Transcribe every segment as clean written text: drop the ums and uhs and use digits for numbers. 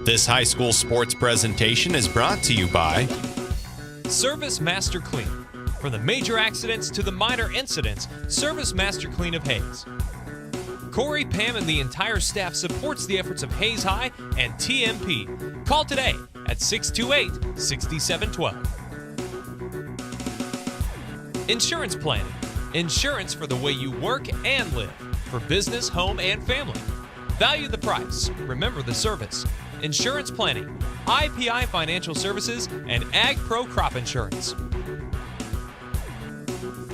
This high school sports presentation is brought to you by Service Master Clean. From the major accidents to the minor incidents, Service Master Clean of Hays. Corey, Pam, and the entire staff supports the efforts of Hays High and TMP. Call today at 628-6712. Insurance planning. Insurance for the way you work and live. For business, home, and family. Value the price. Remember the service. Insurance planning. IPI Financial Services and Ag Pro Crop Insurance.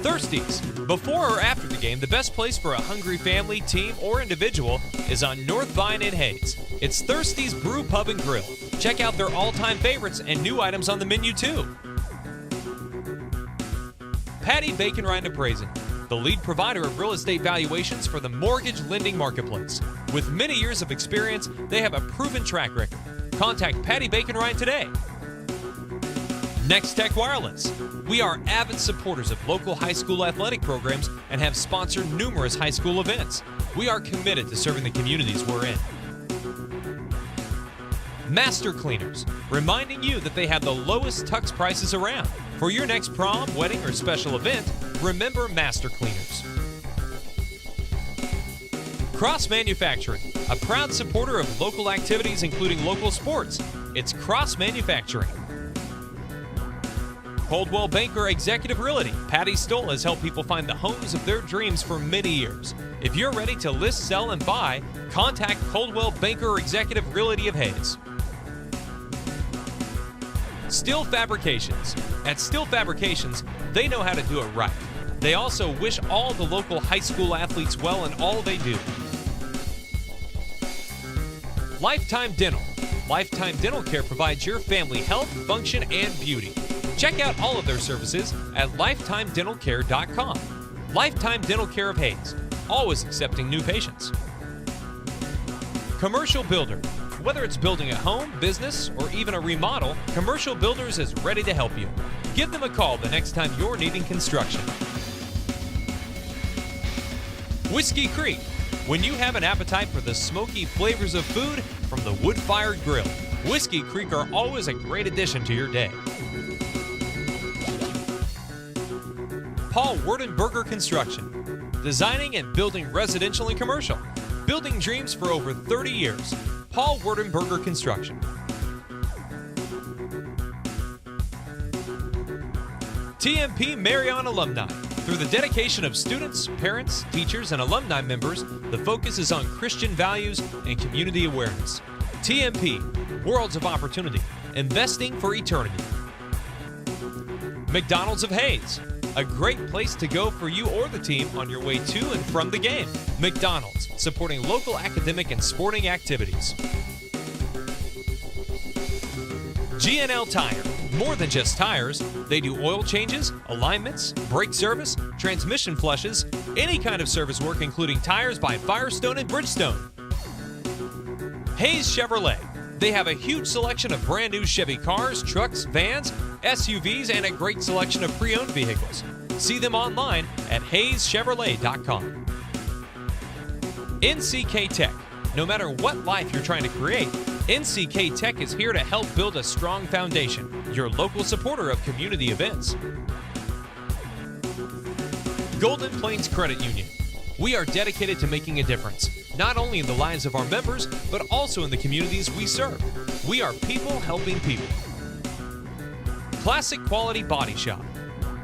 Thirsties. Before or after the game, the best place for a hungry family, team, or individual is on North Vine in Hays. It's Thirsties Brew Pub and Grill. Check out their all-time favorites and new items on the menu too. Patty Bacon Rind Appraising, the lead provider of real estate valuations for the mortgage lending marketplace. With many years of experience, they have a proven track record. Contact Patty Bacon Rind today. Next Tech Wireless. We are avid supporters of local high school athletic programs and have sponsored numerous high school events. We are committed to serving the communities we're in. Master Cleaners, reminding you that they have the lowest tux prices around. For your next prom, wedding, or special event, remember Master Cleaners. Cross Manufacturing, a proud supporter of local activities including local sports. It's Cross Manufacturing. Coldwell Banker Executive Realty. Patty Stoll has helped people find the homes of their dreams for many years. If you're ready to list, sell, and buy, contact Coldwell Banker Executive Realty of Hays. Steel Fabrications. At Steel Fabrications, they know how to do it right. They also wish all the local high school athletes well in all they do. Lifetime Dental. Lifetime Dental Care provides your family health, function, and beauty. Check out all of their services at lifetimedentalcare.com. Lifetime Dental Care of Hays, always accepting new patients. Commercial Builder. Whether it's building a home, business, or even a remodel, Commercial Builders is ready to help you. Give them a call the next time you're needing construction. Whiskey Creek. When you have an appetite for the smoky flavors of food from the wood-fired grill, Whiskey Creek are always a great addition to your day. Paul Werdenberger Construction. Designing and building residential and commercial. Building dreams for over 30 years. Paul Werdenberger Construction. TMP Marion Alumni. Through the dedication of students, parents, teachers, and alumni members, the focus is on Christian values and community awareness. TMP, Worlds of Opportunity, investing for eternity. McDonald's of Hays, a great place to go for you or the team on your way to and from the game. McDonald's, supporting local academic and sporting activities. G&L Tire, more than just tires. They do oil changes, alignments, brake service, transmission flushes, any kind of service work including tires by Firestone and Bridgestone. Hays Chevrolet. They have a huge selection of brand new Chevy cars, trucks, vans, SUVs, and a great selection of pre-owned vehicles. See them online at hayschevrolet.com. NCK Tech. No matter what life you're trying to create, NCK Tech is here to help build a strong foundation. Your local supporter of community events. Golden Plains Credit Union. We are dedicated to making a difference, not only in the lives of our members, but also in the communities we serve. We are people helping people. Classic Quality Body Shop.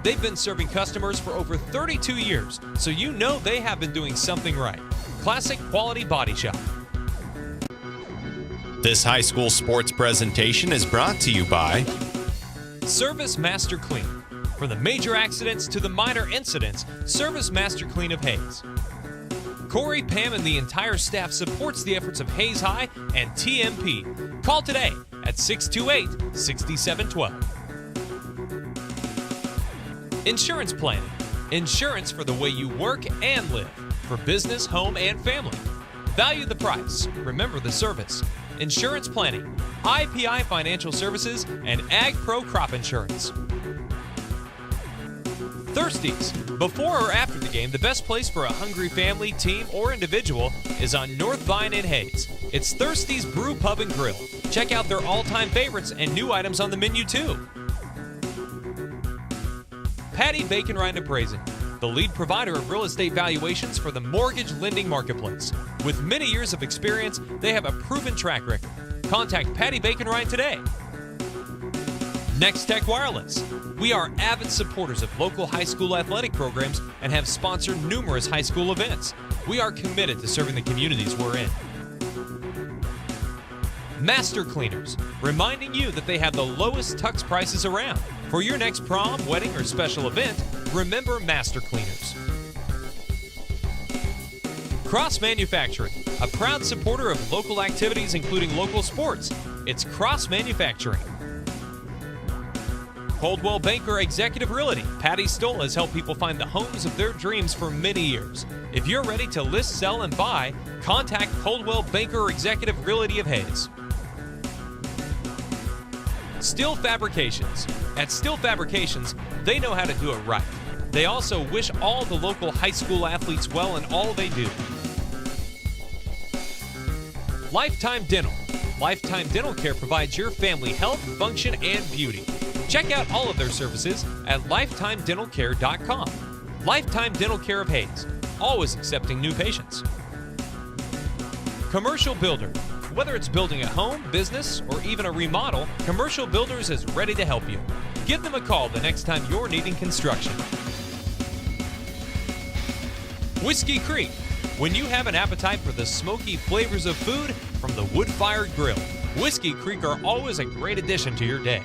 They've been serving customers for over 32 years, so you know they have been doing something right. Classic Quality Body Shop. This high school sports presentation is brought to you by Service Master Clean. From the major accidents to the minor incidents, Service Master Clean of Hays. Corey, Pam, and the entire staff supports the efforts of Hays High and TMP. Call today at 628-6712. Insurance planning. Insurance for the way you work and live. For business, home, and family. Value the price. Remember the service. Insurance planning. IPI Financial Services and Ag Pro Crop Insurance. Thirsties. Before or after the game, the best place for a hungry family, team, or individual is on North Vine in Hayes. It's Thirsty's Brew Pub and Grill. Check out their all-time favorites and new items on the menu too. Patty Bacon Rind Appraising, the lead provider of real estate valuations for the mortgage lending marketplace. With many years of experience, they have a proven track record. Contact Patty Bacon Rind today. Next Tech Wireless. We are avid supporters of local high school athletic programs and have sponsored numerous high school events. We are committed to serving the communities we're in. Master Cleaners, reminding you that they have the lowest tux prices around. For your next prom, wedding, or special event, remember Master Cleaners. Cross Manufacturing, a proud supporter of local activities including local sports. It's Cross Manufacturing. Coldwell Banker Executive Realty. Patty Stoll has helped people find the homes of their dreams for many years. If you're ready to list, sell, and buy, contact Coldwell Banker Executive Realty of Hayes. Steel Fabrications. At Steel Fabrications, they know how to do it right. They also wish all the local high school athletes well in all they do. Lifetime Dental. Lifetime Dental Care provides your family health, function, and beauty. Check out all of their services at lifetimedentalcare.com. Lifetime Dental Care of Hayes, always accepting new patients. Commercial Builder. Whether it's building a home, business, or even a remodel, Commercial Builders is ready to help you. Give them a call the next time you're needing construction. Whiskey Creek. When you have an appetite for the smoky flavors of food from the wood-fired grill, Whiskey Creek are always a great addition to your day.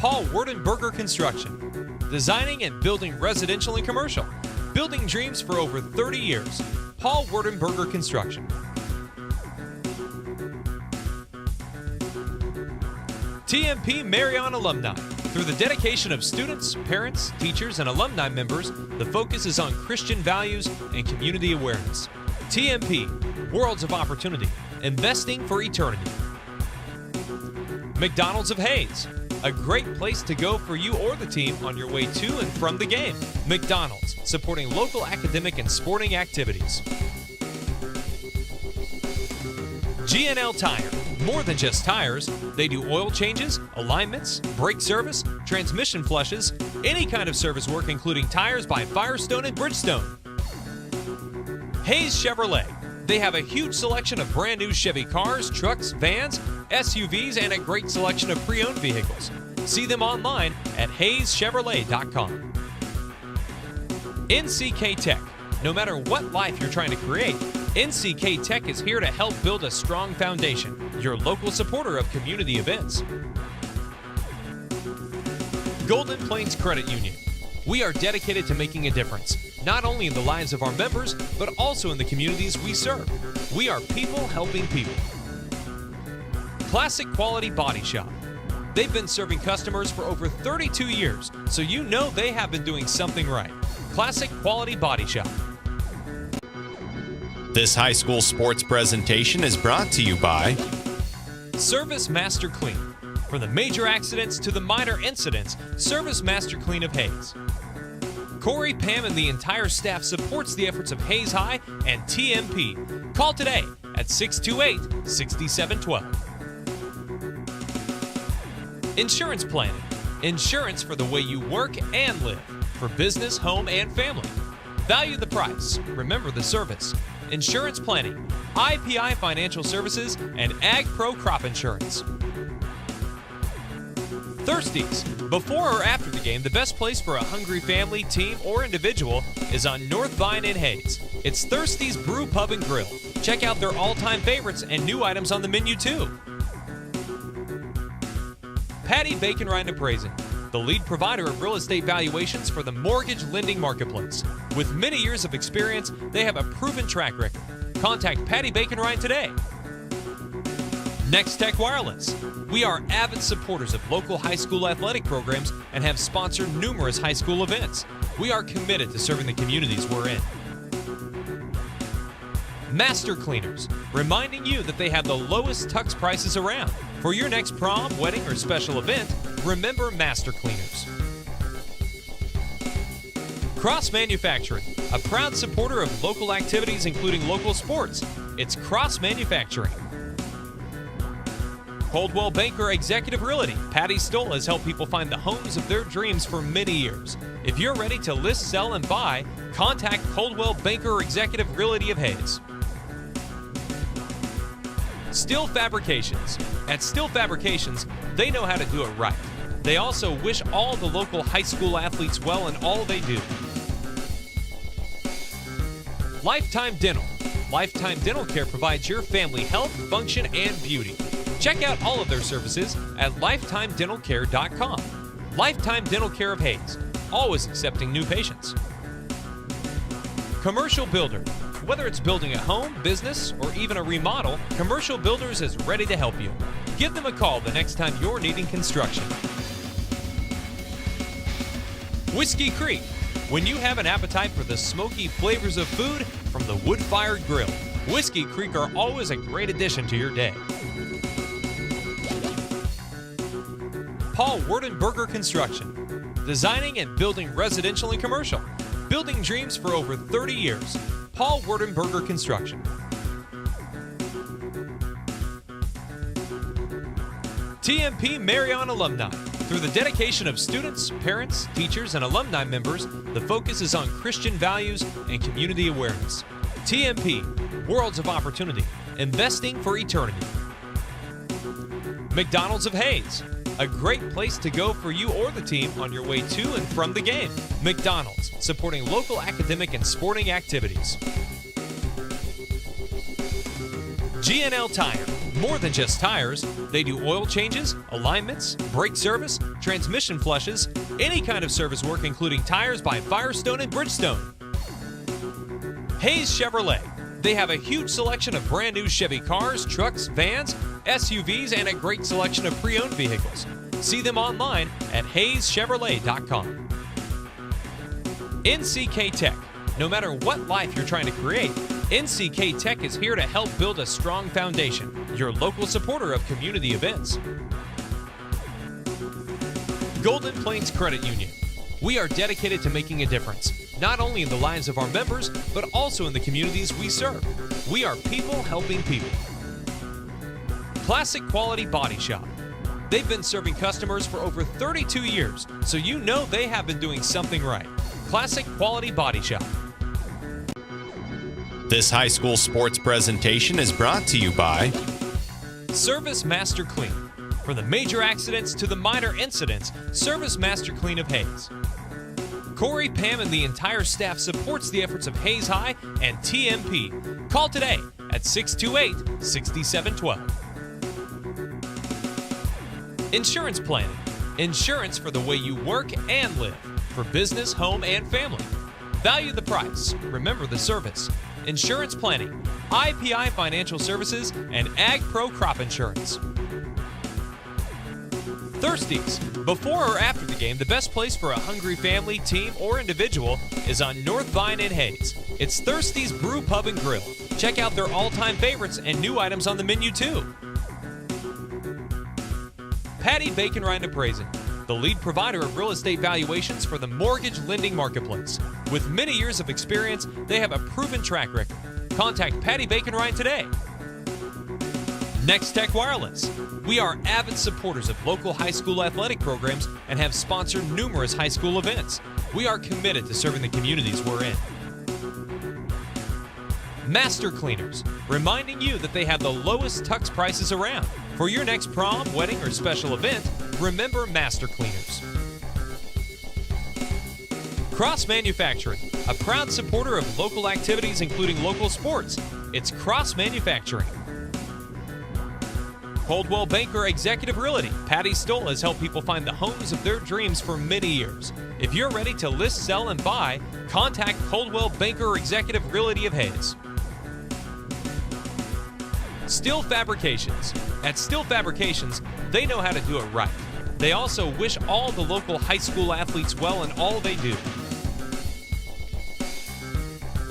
Paul Werdenberger Construction. Designing and building residential and commercial. Building dreams for over 30 years. Paul Werdenberger Construction. TMP Marion Alumni. Through the dedication of students, parents, teachers, and alumni members, the focus is on Christian values and community awareness. TMP, Worlds of Opportunity, investing for eternity. McDonald's of Hayes, a great place to go for you or the team on your way to and from the game. McDonald's, supporting local academic and sporting activities. GNL Tire. More than just tires, they do oil changes, alignments, brake service, transmission flushes, any kind of service work including tires by Firestone and Bridgestone. Hayes Chevrolet. They have a huge selection of brand new Chevy cars, trucks, vans, SUVs, and a great selection of pre-owned vehicles. See them online at HayesChevrolet.com. NCK Tech. No matter what life you're trying to create, NCK Tech is here to help build a strong foundation. Your local supporter of community events. Golden Plains Credit Union. We are dedicated to making a difference, not only in the lives of our members, but also in the communities we serve. We are people helping people. Classic Quality Body Shop. They've been serving customers for over 32 years, so you know they have been doing something right. Classic Quality Body Shop. This high school sports presentation is brought to you by Service Master Clean. From the major accidents to the minor incidents, Service Master Clean of Hayes. Corey, Pam, and the entire staff supports the efforts of Hayes High and TMP. Call today at 628-6712. Insurance Planning. Insurance for the way you work and live. For business, home, and family. Value the price. Remember the service. Insurance Planning, IPI Financial Services, and Ag Pro Crop Insurance. Thirsty's. Before or after the game, the best place for a hungry family, team, or individual is on North Vine in Hayes. It's Thirsty's Brew Pub and Grill. Check out their all-time favorites and new items on the menu too. Patty Bacon Rind Appraising, the lead provider of real estate valuations for the mortgage lending marketplace. With many years of experience, they have a proven track record. Contact Patty Bacon Rind today. Next Tech Wireless. We are avid supporters of local high school athletic programs and have sponsored numerous high school events. We are committed to serving the communities we're in. Master Cleaners, reminding you that they have the lowest tux prices around. For your next prom, wedding, or special event, remember Master Cleaners. Cross Manufacturing, a proud supporter of local activities including local sports. It's Cross Manufacturing. Coldwell Banker Executive Realty. Patty Stoll has helped people find the homes of their dreams for many years. If you're ready to list, sell, and buy, contact Coldwell Banker Executive Realty of Hayes. Steel Fabrications. At Steel Fabrications, they know how to do it right. They also wish all the local high school athletes well in all they do. Lifetime Dental. Lifetime Dental Care provides your family health, function, and beauty. Check out all of their services at lifetimedentalcare.com. Lifetime Dental Care of Hayes, always accepting new patients. Commercial Builder. Whether it's building a home, business, or even a remodel, Commercial Builders is ready to help you. Give them a call the next time you're needing construction. Whiskey Creek. When you have an appetite for the smoky flavors of food from the wood-fired grill, Whiskey Creek are always a great addition to your day. Paul Werdenberger Construction. Designing and building residential and commercial. Building dreams for over 30 years. Paul Werdenberger Construction. TMP Marion Alumni. Through the dedication of students, parents, teachers, and alumni members, the focus is on Christian values and community awareness. TMP, Worlds of Opportunity, investing for eternity. McDonald's of Hayes, a great place to go for you or the team on your way to and from the game. McDonald's, supporting local academic and sporting activities. G&L Tire. More than just tires, they do oil changes, alignments, brake service, transmission flushes, any kind of service work including tires by Firestone and Bridgestone. Hayes Chevrolet. They have a huge selection of brand new Chevy cars, trucks, vans, SUVs, and a great selection of pre-owned vehicles. See them online at hayeschevrolet.com. NCK Tech. No matter what life you're trying to create, NCK Tech is here to help build a strong foundation. Your local supporter of community events. Golden Plains Credit Union. We are dedicated to making a difference, not only in the lives of our members, but also in the communities we serve. We are people helping people. Classic Quality Body Shop. They've been serving customers for over 32 years, so you know they have been doing something right. Classic Quality Body Shop. This high school sports presentation is brought to you by Service Master Clean. From the major accidents to the minor incidents, Service Master Clean of Hayes. Corey, Pam, and the entire staff supports the efforts of Hayes High and TMP. Call today at 628-6712. Insurance Planning. Insurance for the way you work and live. For business, home, and family. Value the price. Remember the service. Insurance Planning, IPI Financial Services, and Ag Pro Crop Insurance. Thirsties. Before or after the game, the best place for a hungry family, team, or individual is on North Vine in Hayes. It's Thirsties Brew Pub and Grill. Check out their all-time favorites and new items on the menu too. Patty Bacon Rind Appraising, the lead provider of real estate valuations for the mortgage lending marketplace. With many years of experience, they have a proven track record. Contact Patty Bacon Rind today. Next Tech Wireless. We are avid supporters of local high school athletic programs and have sponsored numerous high school events. We are committed to serving the communities we're in. Master Cleaners, reminding you that they have the lowest tux prices around. For your next prom, wedding, or special event, remember Master Cleaners. Cross Manufacturing, a proud supporter of local activities including local sports. It's Cross Manufacturing. Coldwell Banker Executive Realty. Patty Stoll has helped people find the homes of their dreams for many years. If you're ready to list, sell, and buy, contact Coldwell Banker Executive Realty of Hayes. Steel Fabrications. At Steel Fabrications, they know how to do it right. They also wish all the local high school athletes well in all they do.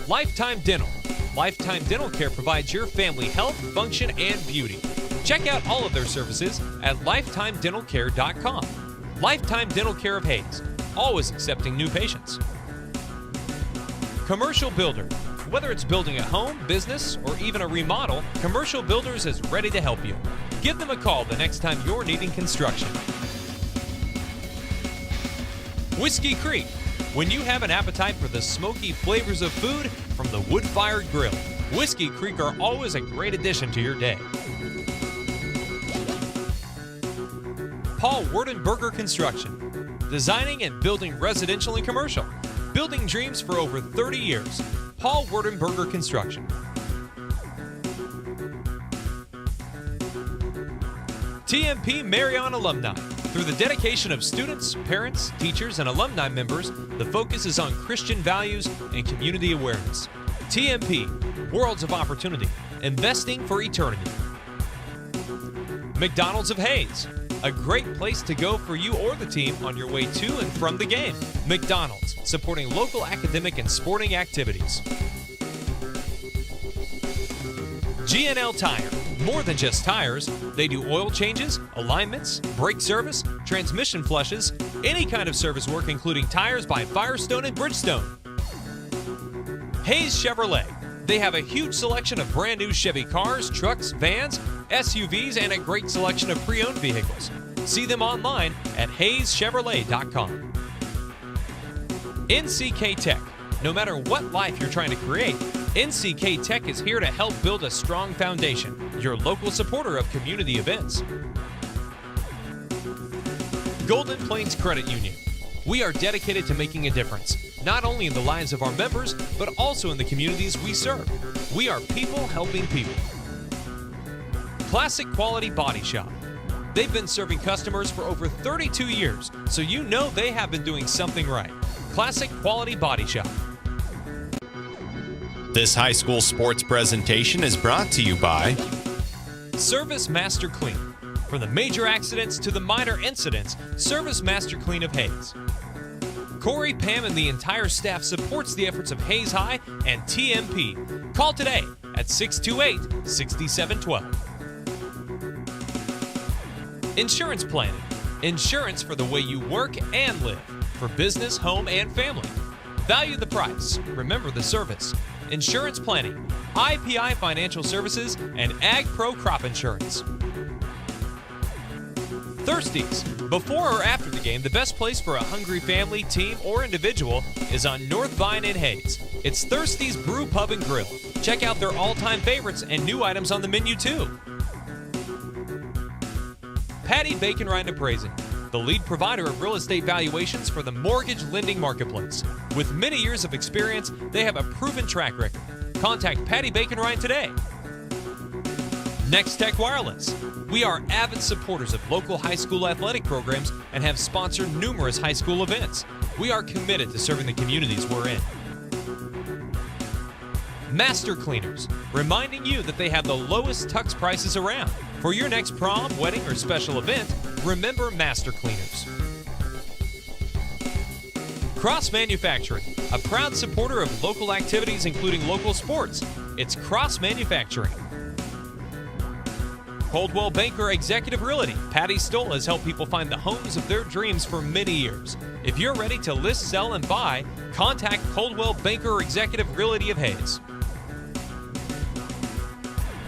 Lifetime Dental. Lifetime Dental Care provides your family health, function, and beauty. Check out all of their services at lifetimedentalcare.com. Lifetime Dental Care of Hayes, always accepting new patients. Commercial Builder. Whether it's building a home, business, or even a remodel, Commercial Builders is ready to help you. Give them a call the next time you're needing construction. Whiskey Creek. When you have an appetite for the smoky flavors of food from the wood-fired grill, Whiskey Creek are always a great addition to your day. Paul Werdenberger Construction. Designing and building residential and commercial. Building dreams for over 30 years. Paul Werdenberger Construction. TMP Marion Alumni. Through the dedication of students, parents, teachers, and alumni members, the focus is on Christian values and community awareness. TMP, Worlds of Opportunity, Investing for Eternity. McDonald's of Hayes, a great place to go for you or the team on your way to and from the game. McDonald's, supporting local academic and sporting activities. GNL Tire. More than just tires, they do oil changes, alignments, brake service, transmission flushes, any kind of service work including tires by Firestone and Bridgestone. Hayes Chevrolet. They have a huge selection of brand new Chevy cars, trucks, vans, SUVs, and a great selection of pre-owned vehicles. See them online at hayeschevrolet.com. NCK Tech. No matter what life you're trying to create, NCK Tech is here to help build a strong foundation. Your local supporter of community events. Golden Plains Credit Union. We are dedicated to making a difference, not only in the lives of our members, but also in the communities we serve. We are people helping people. Classic Quality Body Shop. They've been serving customers for over 32 years, so you know they have been doing something right. Classic Quality Body Shop. This high school sports presentation is brought to you by Service Master Clean. From the major accidents to the minor incidents, Service Master Clean of Hayes. Corey, Pam, and the entire staff supports the efforts of Hayes High and TMP. Call today at 628-6712. Insurance Planning. Insurance for the way you work and live. For business, home, and family. Value the price. Remember the service. Insurance Planning, IPI Financial Services, and Ag Pro Crop Insurance. Thirsties. Before or after the game, the best place for a hungry family, team, or individual is on North Vine in Hayes. It's Thirsties Brew Pub and Grill. Check out their all-time favorites and new items on the menu too. Patty Bacon Rind Appraising, the lead provider of real estate valuations for the mortgage lending marketplace. With many years of experience, they have a proven track record. Contact Patty Bacon Rind today. Next Tech Wireless. We are avid supporters of local high school athletic programs and have sponsored numerous high school events. We are committed to serving the communities we're in. Master Cleaners, reminding you that they have the lowest tux prices around. For your next prom, wedding, or special event, remember Master Cleaners. Cross Manufacturing, a proud supporter of local activities including local sports. It's Cross Manufacturing. Coldwell Banker Executive Realty. Patty Stoll has helped people find the homes of their dreams for many years. If you're ready to list, sell, and buy, contact Coldwell Banker Executive Realty of Hayes.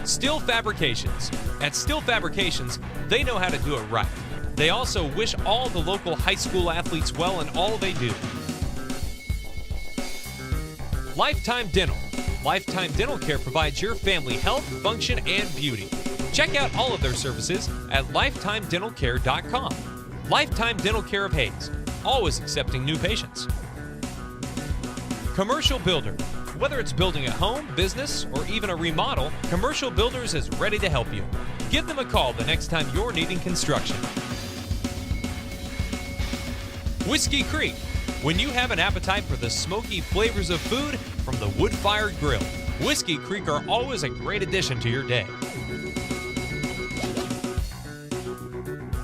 Steel Fabrications. At Steel Fabrications, they know how to do it right. They also wish all the local high school athletes well in all they do. Lifetime Dental. Lifetime Dental Care provides your family health, function, and beauty. Check out all of their services at lifetimedentalcare.com. Lifetime Dental Care of Hayes, always accepting new patients. Commercial Builder. Whether it's building a home, business, or even a remodel, Commercial Builders is ready to help you. Give them a call the next time you're needing construction. Whiskey Creek. When you have an appetite for the smoky flavors of food from the wood-fired grill, Whiskey Creek are always a great addition to your day.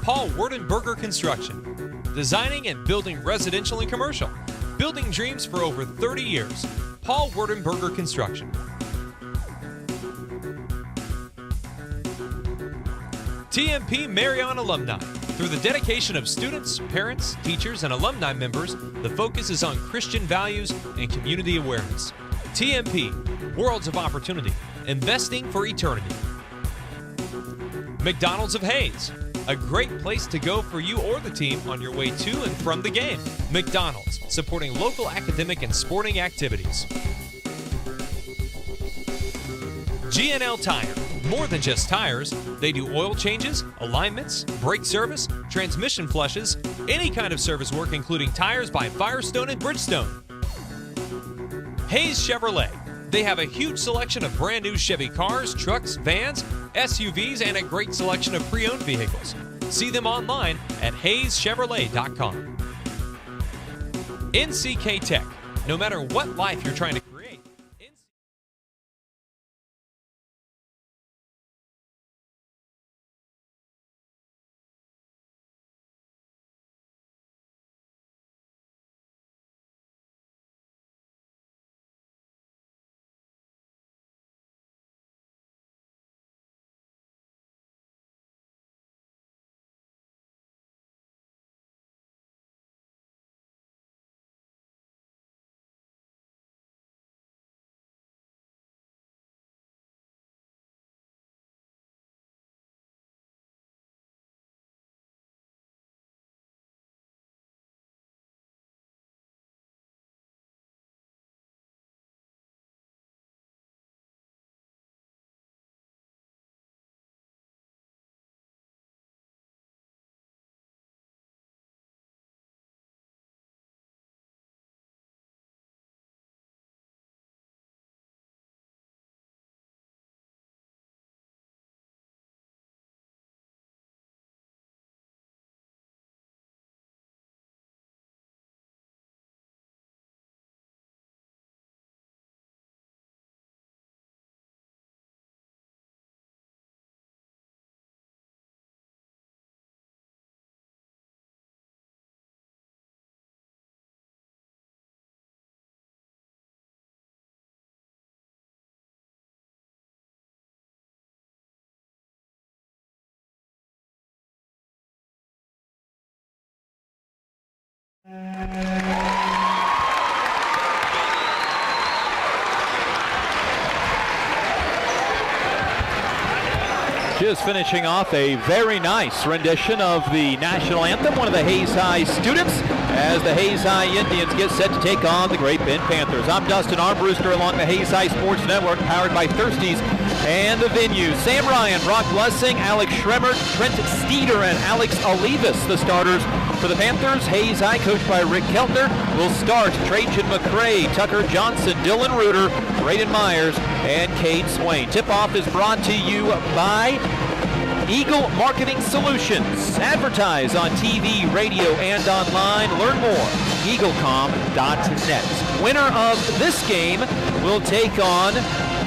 Paul Werdenberger Construction. Designing and building residential and commercial. Building dreams for over 30 years. Paul Werdenberger Construction. TMP Marion Alumni. Through the dedication of students, parents, teachers, and alumni members, the focus is on Christian values and community awareness. TMP, Worlds of Opportunity, investing for eternity. McDonald's of Hayes, a great place to go for you or the team on your way to and from the game. McDonald's, supporting local academic and sporting activities. G&L Tire, more than just tires. They do oil changes, alignments, brake service, transmission flushes, any kind of service work including tires by Firestone and Bridgestone. Hayes Chevrolet. They have a huge selection of brand new Chevy cars, trucks, vans, SUVs, and a great selection of pre-owned vehicles. See them online at hayeschevrolet.com. NCK Tech. No matter what life you're trying to create, Just finishing off a very nice rendition of the national anthem, one of the Hayes High students, as the Hayes High Indians get set to take on the Great Bend Panthers. I'm Dustin Armbruster along the Hayes High Sports Network, powered by Thirsties and the venue. Sam Ryan, Brock Blessing, Alex Schremer, Trent Steeder, and Alex Olivas, the starters for the Panthers. Hayes High, coached by Rick Keltner, will start. Trajan McCray, Tucker Johnson, Dylan Reuter, Braden Myers, and Cade Swain. Tip-off is brought to you by Eagle Marketing Solutions. Advertise on TV, radio, and online. Learn more, eaglecom.net. Winner of this game will take on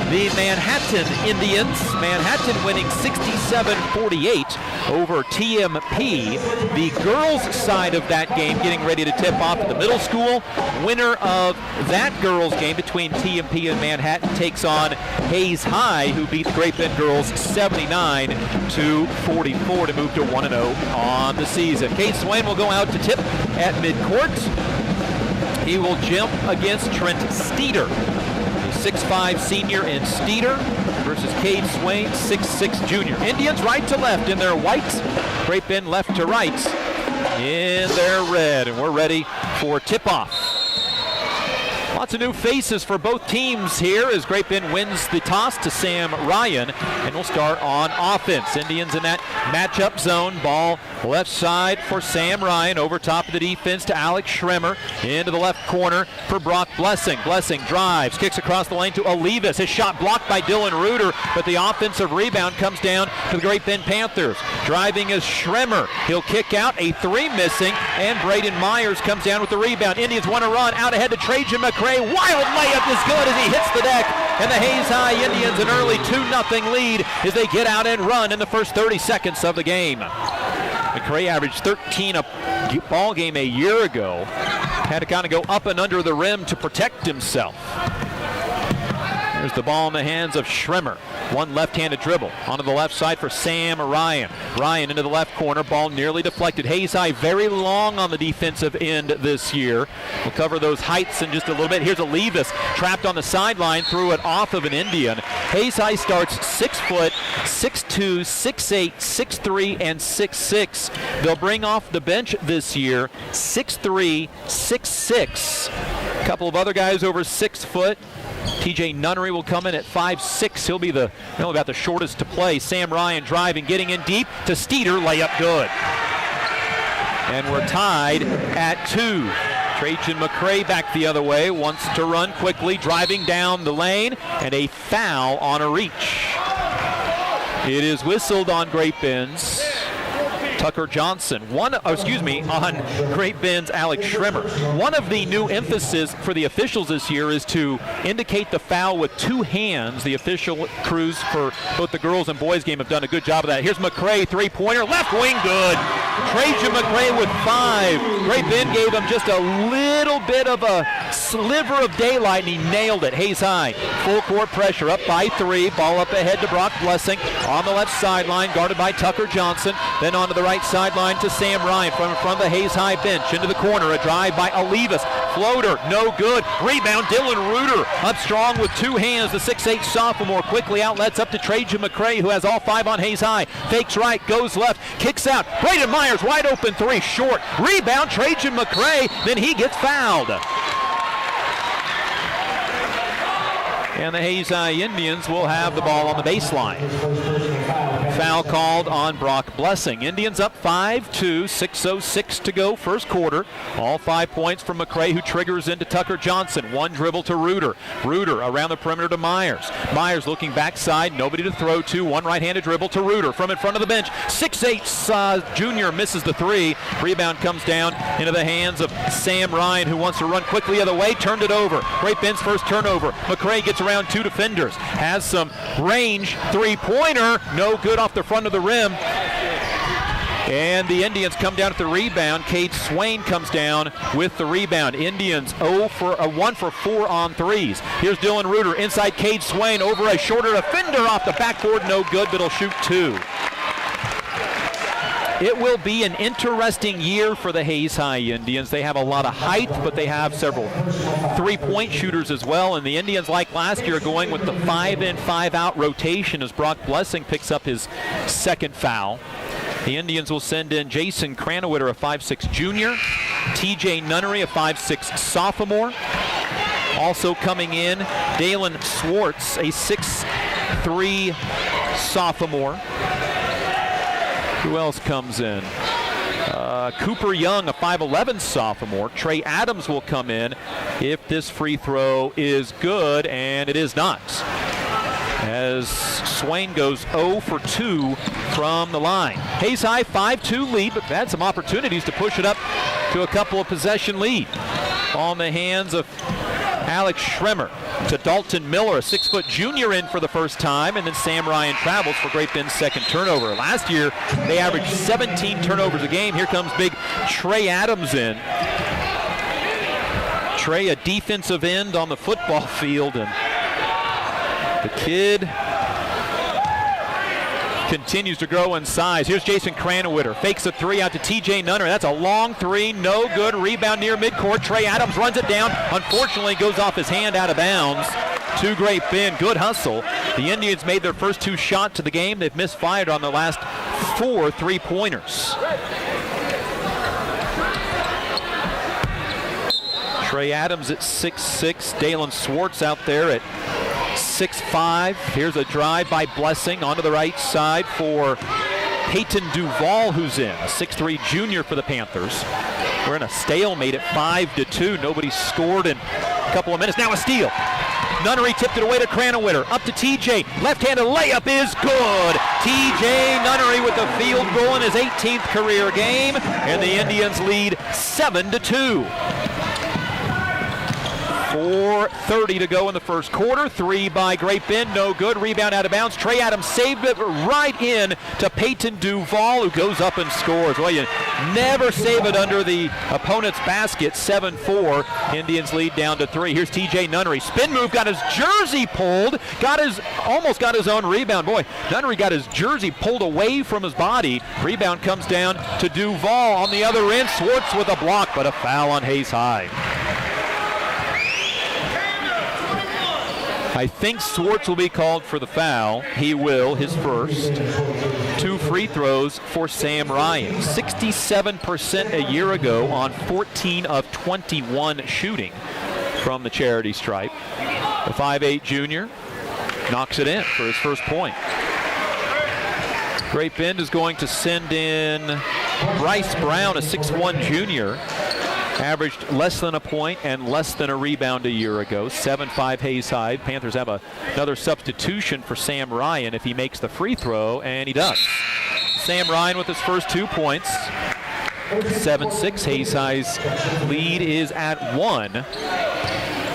the Manhattan Indians. Manhattan winning 67-48 over TMP. The girls' side of that game getting ready to tip off at the middle school. Winner of that girls' game between TMP and Manhattan takes on Hayes High, who beat the Great Bend girls 79-44 to move to 1-0 on the season. Cade Swain will go out to tip at midcourt. He will jump against Trent Steeder, 6'5" senior in Steeder, versus Cade Swain, 6'6" junior. Indians right to left in their white, Great Bend left to right in their red, and we're ready for tip-off. Lots of new faces for both teams here as Great Bend wins the toss to Sam Ryan, and we'll start on offense. Indians in that matchup zone. Ball left side for Sam Ryan, over top of the defense to Alex Schremer, into the left corner for Brock Blessing. Blessing drives, kicks across the lane to Olivas. His shot blocked by Dylan Reuter, but the offensive rebound comes down to the Great Bend Panthers. Driving is Schremer. He'll kick out, a three missing, and Braden Myers comes down with the rebound. Indians want to run out ahead to Trajan McCray. Wild layup is good as he hits the deck, and the Hayes High Indians an early 2-0 lead as they get out and run in the first 30 seconds of the game. McCray averaged 13 a ball game a year ago. Had to kind of go up and under the rim to protect himself. There's the ball in the hands of Schremer. One left-handed dribble onto the left side for Sam Ryan. Ryan into the left corner. Ball nearly deflected. Hayes High very long on the defensive end this year. We'll cover those heights in just a little bit. Here's Olivas trapped on the sideline. Threw it off of an Indian. Hayes High starts 6 foot, 6'2", 6'8", 6'3", and 6'6". They'll bring off the bench this year 6'3", 6'6". A couple of other guys over 6 foot. TJ Nunnery will come in at 5'6". He'll be about the shortest to play. Sam Ryan driving, getting in deep to Steeder, layup good. And we're tied at 2. Trajan McCray back the other way, wants to run quickly, driving down the lane, and a foul on a reach. It is whistled on Great Bend's Tucker Johnson. On Great Bend's Alex Schremer. One of the new emphasis for the officials this year is to indicate the foul with 2 hands. The official crews for both the girls and boys game have done a good job of that. Here's McCray, 3-pointer, left wing, good. Trajan McCray with 5. Great Bend gave him just a little bit of a sliver of daylight, and he nailed it. Hayes High, full court pressure, up by 3. Ball up ahead to Brock Blessing on the left sideline, guarded by Tucker Johnson. Then onto the right sideline to Sam Ryan from the Hayes High bench. Into the corner, a drive by Olivas. Floater, no good. Rebound, Dylan Reuter up strong with 2 hands. The 6'8 sophomore quickly outlets up to Trajan McCray, who has all 5 on Hayes High. Fakes right, goes left, kicks out. Braden Myers, wide open 3, short. Rebound, Trajan McCray, then he gets fouled. And the Hayes High Indians will have the ball on the baseline. Foul called on Brock Blessing. Indians up 5-2, 6:06 to go, first quarter. All 5 points from McCray, who triggers into Tucker Johnson. One dribble to Reuter. Reuter around the perimeter to Myers. Myers looking backside, nobody to throw to. One right-handed dribble to Reuter from in front of the bench. 6'8 junior misses the 3. Rebound comes down into the hands of Sam Ryan, who wants to run quickly the other way. Turned it over. Great Bend's first turnover. McCray gets around 2 defenders. Has some range. 3-pointer. No good off the front of the rim. And the Indians come down at the rebound. Cade Swain comes down with the rebound. Indians 1 for 4 on 3s. Here's Dylan Reuter inside Cade Swain over a shorter defender off the backboard. No good, but he'll shoot 2. It will be an interesting year for the Hayes High Indians. They have a lot of height, but they have several 3-point shooters as well. And the Indians, like last year, going with the 5-in, 5-out rotation as Brock Blessing picks up his 2nd foul. The Indians will send in Jason Cranowiter, a 5'6 junior. TJ Nunnery, a 5'6 sophomore. Also coming in, Dalen Swartz, a 6'3 sophomore. Who else comes in? Cooper Young, a 5'11 sophomore. Trey Adams will come in if this free throw is good, and it is not. As Swain goes 0 for 2 from the line. Hayes High 5-2 lead, but had some opportunities to push it up to a couple of possession lead. On the hands of Alex Schremer to Dalton Miller, a 6-foot junior in for the first time, and then Sam Ryan travels for Great Bend's 2nd turnover. Last year, they averaged 17 turnovers a game. Here comes big Trey Adams in. Trey, a defensive end on the football field, and the kid continues to grow in size. Here's Jason Cranowiter. Fakes a 3 out to TJ Nunnery. That's a long 3. No good. Rebound near midcourt. Trey Adams runs it down. Unfortunately, goes off his hand out of bounds. To Great Bend. Good hustle. The Indians made their first 2 shots of the game. They've misfired on the last 4 3-pointers. Trey Adams at 6'6". Dalen Swartz out there at 6'5". Here's a drive by Blessing onto the right side for Peyton Duval, who's in, a 6'3 junior for the Panthers. We're in a stalemate at 5-2. Nobody scored in a couple of minutes. Now a steal. Nunnery tipped it away to Cranowiter. Up to TJ. Left-handed layup is good. TJ Nunnery with the field goal in his 18th career game, and the Indians lead 7-2. 4:30 to go in the first quarter. Three by Great Bend, no good. Rebound out of bounds. Trey Adams saved it right in to Peyton Duval, who goes up and scores. Well, you never save it under the opponent's basket. 7-4. Indians lead down to 3. Here's TJ Nunnery. Spin move, got his jersey pulled. Almost got his own rebound. Boy, Nunnery got his jersey pulled away from his body. Rebound comes down to Duval on the other end. Swartz with a block, but a foul on Hayes High. I think Swartz will be called for the foul. He will, his first. 2 free throws for Sam Ryan. 67% a year ago on 14 of 21 shooting from the charity stripe. The 5'8 junior knocks it in for his first point. Great Bend is going to send in Bryce Brown, a 6'1 junior. Averaged less than a point and less than a rebound a year ago. 7-5 Hayes High. Panthers have another substitution for Sam Ryan if he makes the free throw, and he does. Sam Ryan with his first 2 points. 7-6. Hayes High's lead is at 1.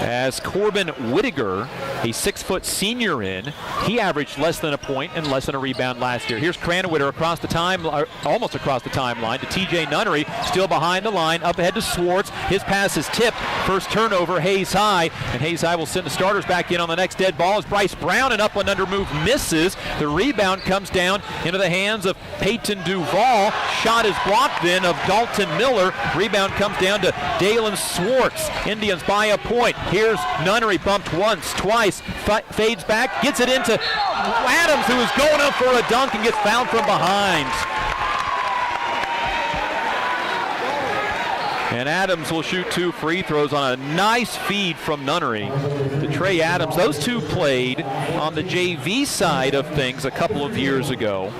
As Corbin Whittaker, a 6-foot senior in, he averaged less than a point and less than a rebound last year. Here's Cranwitter across the almost across the timeline to TJ Nunnery, still behind the line, up ahead to Swartz. His pass is tipped. First turnover, Hayes High, and Hayes High will send the starters back in on the next dead ball as Bryce Brown, an up and under move, misses. The rebound comes down into the hands of Peyton Duval. Shot is blocked then of Dalton Miller. Rebound comes down to Dalen Swartz. Indians by a point. Here's Nunnery, bumped once, twice, fades back, gets it into Adams, who is going up for a dunk and gets fouled from behind. And Adams will shoot 2 free throws on a nice feed from Nunnery to Trey Adams. Those two played on the JV side of things a couple of years ago.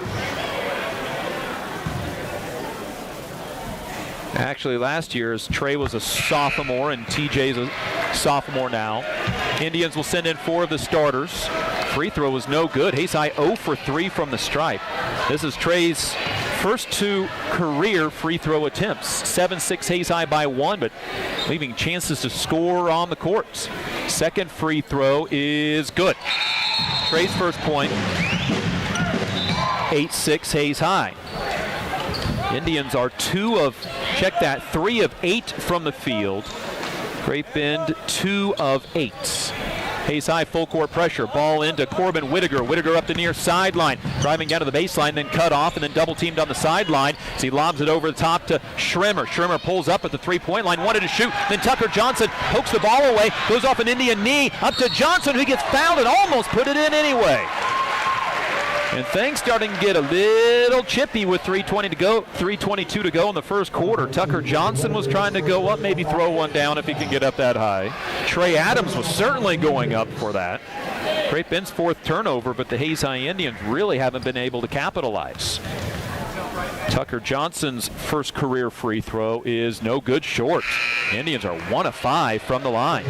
Actually, last year, as Trey was a sophomore and TJ's a sophomore now. Indians will send in 4 of the starters. Free throw was no good. Hayes High 0 for 3 from the stripe. This is Trey's first 2 career free throw attempts. 7-6 Hayes High by 1, but leaving chances to score on the courts. Second free throw is good. Trey's first point. 8-6 Hayes High. Indians are 3 of 8 from the field. Great Bend, 2 of 8. Hayes High full court pressure. Ball into Corbin Whittaker. Whittaker up the near sideline. Driving down to the baseline, then cut off, and then double teamed on the sideline. As he lobs it over the top to Schrimmer. Schrimmer pulls up at the 3-point line. Wanted to shoot. Then Tucker Johnson pokes the ball away. Goes off an Indian knee. Up to Johnson, who gets fouled and almost put it in anyway. And things starting to get a little chippy with 3:22 to go in the first quarter. Tucker Johnson was trying to go up, maybe throw one down if he can get up that high. Trey Adams was certainly going up for that. Great Bend's 4th turnover, but the Hayes High Indians really haven't been able to capitalize. Tucker Johnson's first career free throw is no good, short. Indians are 1 of 5 from the line.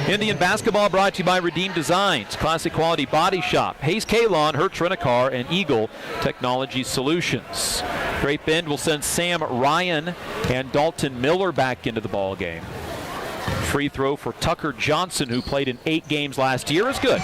Indian basketball brought to you by Redeem Designs, Classic Quality Body Shop, Hayes Kalon, Hertz Rent-A-Car, and Eagle Technology Solutions. Great Bend will send Sam Ryan and Dalton Miller back into the ball game. Free throw for Tucker Johnson, who played in 8 games last year, is good.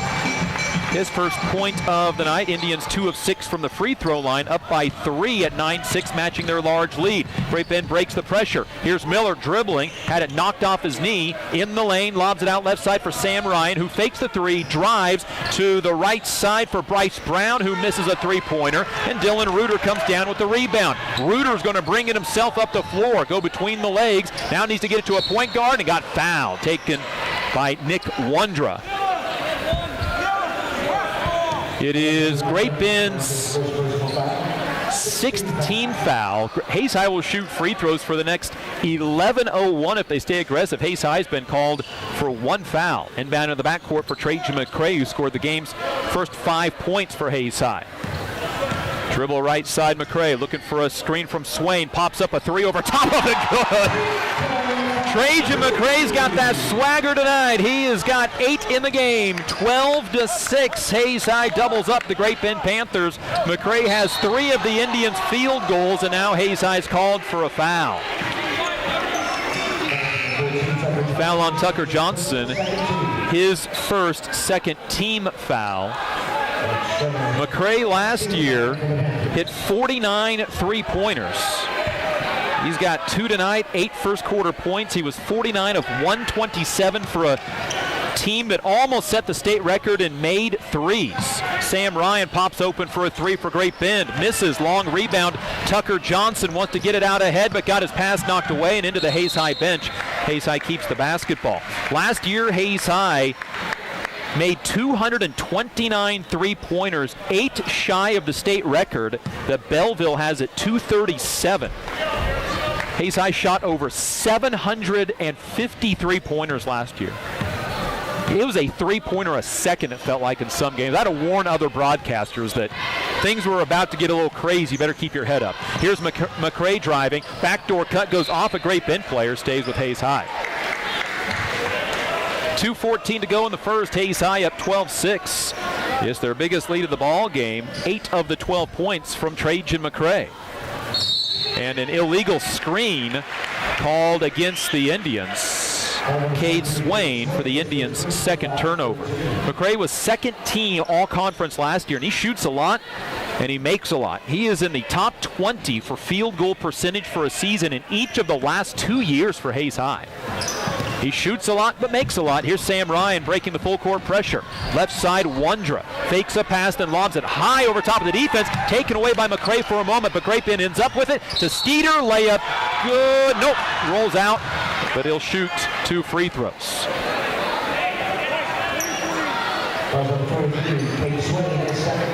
His first point of the night. Indians 2 of 6 from the free throw line, up by 3 at 9-6, matching their large lead. Great Bend breaks the pressure. Here's Miller dribbling, had it knocked off his knee, in the lane, lobs it out left side for Sam Ryan, who fakes the 3, drives to the right side for Bryce Brown, who misses a 3-pointer, and Dylan Reuter comes down with the rebound. Reuter's going to bring it himself up the floor, go between the legs, now needs to get it to a point guard, and got fouled, taken by Nick Wondra. It is Great Bend's 6th team foul. Hayes High will shoot free throws for the next 11:01 if they stay aggressive. Hayes High's been called for 1 foul. Inbound in the backcourt for Trajan McCray, who scored the game's first 5 points for Hayes High. Dribble right side, McCray looking for a screen from Swain. Pops up a 3 over top of it. Good. Trajan McCray's got that swagger tonight. He has got 8 in the game. 12-6. Hayes High doubles up the Great Bend Panthers. McCray has 3 of the Indians' field goals, and now Hayes High's called for a foul. Foul on Tucker Johnson, his first second team foul. McCray last year hit 49 three-pointers. He's got 2 tonight, 8 first quarter points. He was 49 of 127 for a team that almost set the state record and made threes. Sam Ryan pops open for a 3 for Great Bend. Misses, long rebound. Tucker Johnson wants to get it out ahead, but got his pass knocked away and into the Hayes High bench. Hayes High keeps the basketball. Last year, Hayes High made 229 three-pointers, 8 shy of the state record that Belleville has at 237. Hayes High shot over 750 three-pointers last year. It was a three-pointer a second, it felt like, in some games. I'd have warned other broadcasters that things were about to get a little crazy. You better keep your head up. Here's McCray driving. Backdoor cut goes off a Great Bend player, stays with Hayes High. 2:14 to go in the first. Hayes High up 12-6. It's their biggest lead of the ball game. 8 of the 12 points from Trajan McCray. And an illegal screen called against the Indians. Cade Swain for the Indians' second turnover. McCray was second team all-conference last year, and he shoots a lot and he makes a lot. He is in the top 20 for field goal percentage for a season in each of the last 2 years for Hayes High. He shoots a lot but makes a lot. Here's Sam Ryan breaking the full court pressure. Left side, Wondra fakes a pass and lobs it high over top of the defense. Taken away by McCray for a moment, but Great Bend ends up with it to Steeder. Layup good. Nope. Rolls out, but he'll shoot 2 free throws.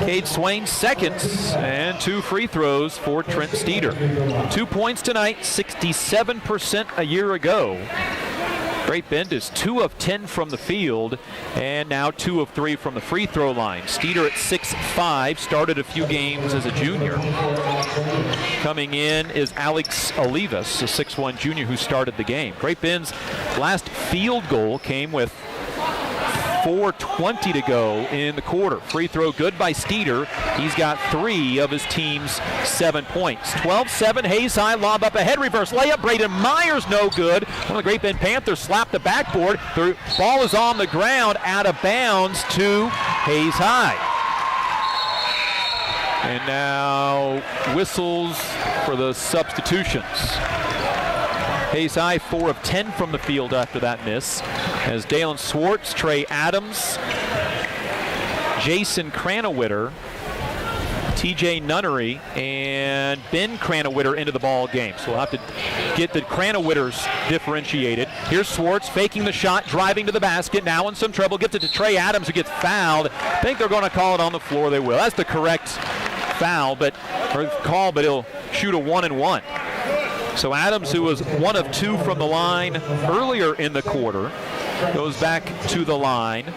Cade Swain seconds and 2 free throws for Trent Steeder. 2 points tonight, 67% a year ago. Great Bend is 2 of 10 from the field and now 2 of 3 from the free throw line. Steeder at 6'5", started a few games as a junior. Coming in is Alex Olivas, a 6'1" junior who started the game. Great Bend's last field goal came with 4:20 to go in the quarter. Free throw good by Steeder. He's got 3 of his team's 7 points. 12-7, Hayes High, lob up ahead, reverse layup. Braden Myers no good. One of the Great Bend Panthers slapped the backboard. The ball is on the ground, out of bounds to Hayes High. And now whistles for the substitutions. Hayes High 4 of 10 from the field after that miss. As Dalen Swartz, Trey Adams, Jason Cranowitter, TJ Nunnery, and Ben Cranowitter into the ball game. So we'll have to get the Cranowitters differentiated. Here's Swartz faking the shot, driving to the basket. Now in some trouble, gets it to Trey Adams, who gets fouled. I think they're going to call it on the floor. They will. That's the correct foul, but he'll shoot a 1-and-1. So Adams, who was 1 of 2 from the line earlier in the quarter, goes back to the line